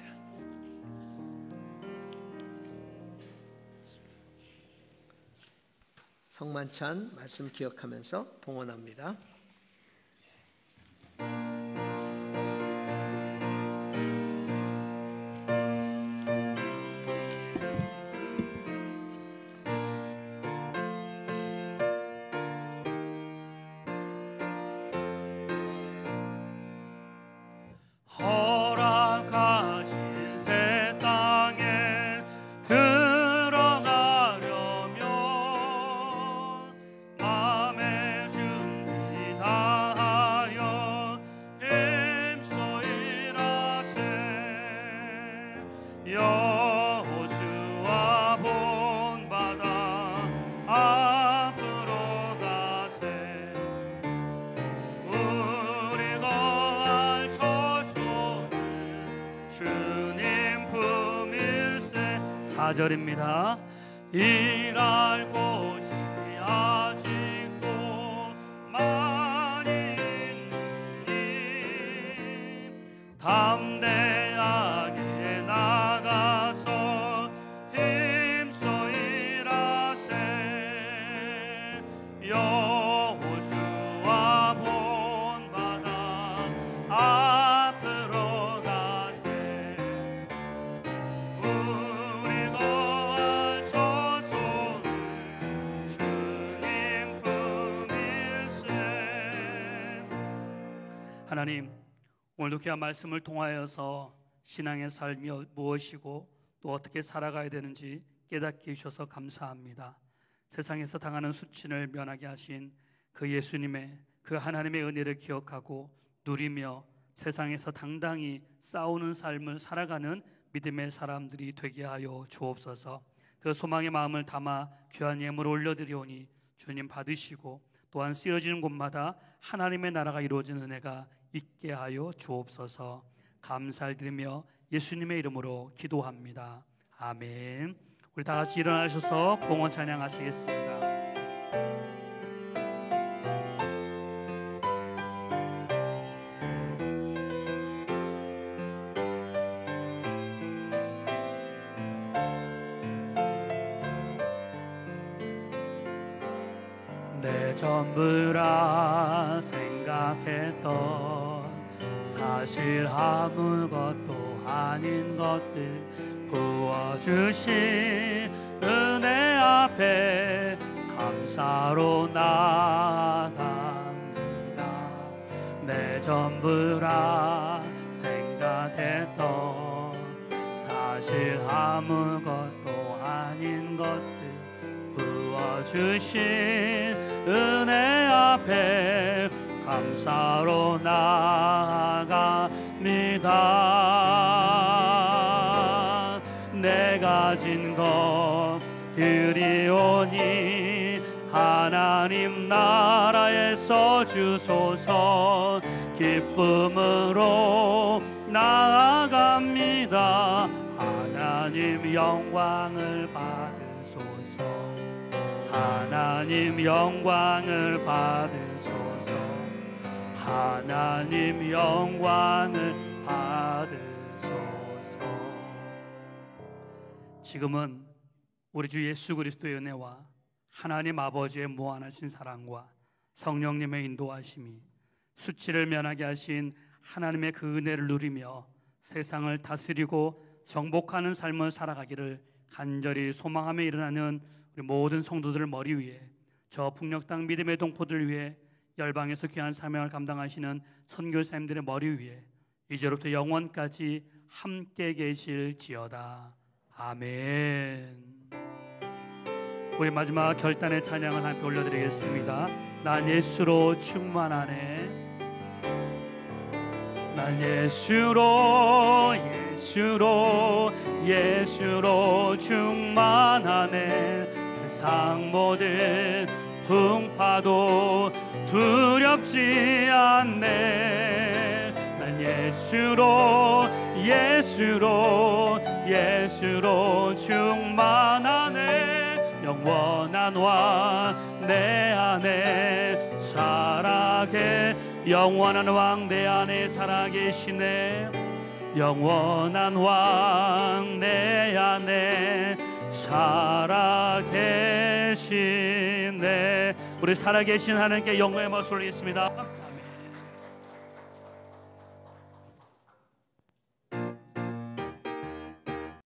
C: 성만찬 말씀 기억하면서 봉헌합니다.
A: 절입니다. 일할 곳이 아직도 많이 있니 담대하게 나가서 힘써 일하세. 여호수아 본받아 앞으로 가세. 하나님, 오늘도 귀한 말씀을 통하여서 신앙의 삶이 무엇이고 또 어떻게 살아가야 되는지 깨닫게 해주셔서 감사합니다. 세상에서 당하는 수치를 면하게 하신 그 예수님의, 그 하나님의 은혜를 기억하고 누리며 세상에서 당당히 싸우는 삶을 살아가는 믿음의 사람들이 되게 하여 주옵소서. 그 소망의 마음을 담아 귀한 예물을 올려드리오니 주님 받으시고 또한 쓰여지는 곳마다 하나님의 나라가 이루어지는 은혜가 있게 하여 주옵소서. 감사를 드리며 예수님의 이름으로 기도합니다. 아멘. 우리 다 같이 일어나셔서 공헌 찬양하시겠습니다. 내 전부라 생각했던 사실 아무것도 아닌 것들 부어주신 은혜 앞에 감사로 나아갑니다. 내 전부라 생각했던 사실 아무것도 아닌 것들 부어주신 은혜 앞에 감사로 나아갑니다. 내 가진 것들이 오니 하나님 나라에서 주소서. 기쁨으로 나아갑니다. 하나님 영광을 받으소서. 하나님 영광을 받으소서. 하나님 영광을 받으소서. 지금은 우리 주 예수 그리스도의 은혜와 하나님 아버지의 무한하신 사랑과 성령님의 인도하심이 수치를 면하게 하신 하나님의 그 은혜를 누리며 세상을 다스리고 정복하는 삶을 살아가기를 간절히 소망하며 일어나는 우리 모든 성도들을 머리 위에, 저 북녘 땅 믿음의 동포들을 위해 열방에서 귀한 사명을 감당하시는 선교사님들의 머리 위에 이제로부터 영원까지 함께 계실지어다. 아멘. 우리 마지막 결단의 찬양을 함께 올려드리겠습니다. 난 예수로 충만하네. 난 예수로 충만하네. 세상 모든 풍파도 두렵지 않네. 난 예수로 충만하네. 영원한 왕 내 안에 살아계. 영원한 왕 내 안에 살아계시네. 영원한 왕 내 안에 살아계시네. 우리 살아계신 하나님께 영광의 박수 올리겠습니다.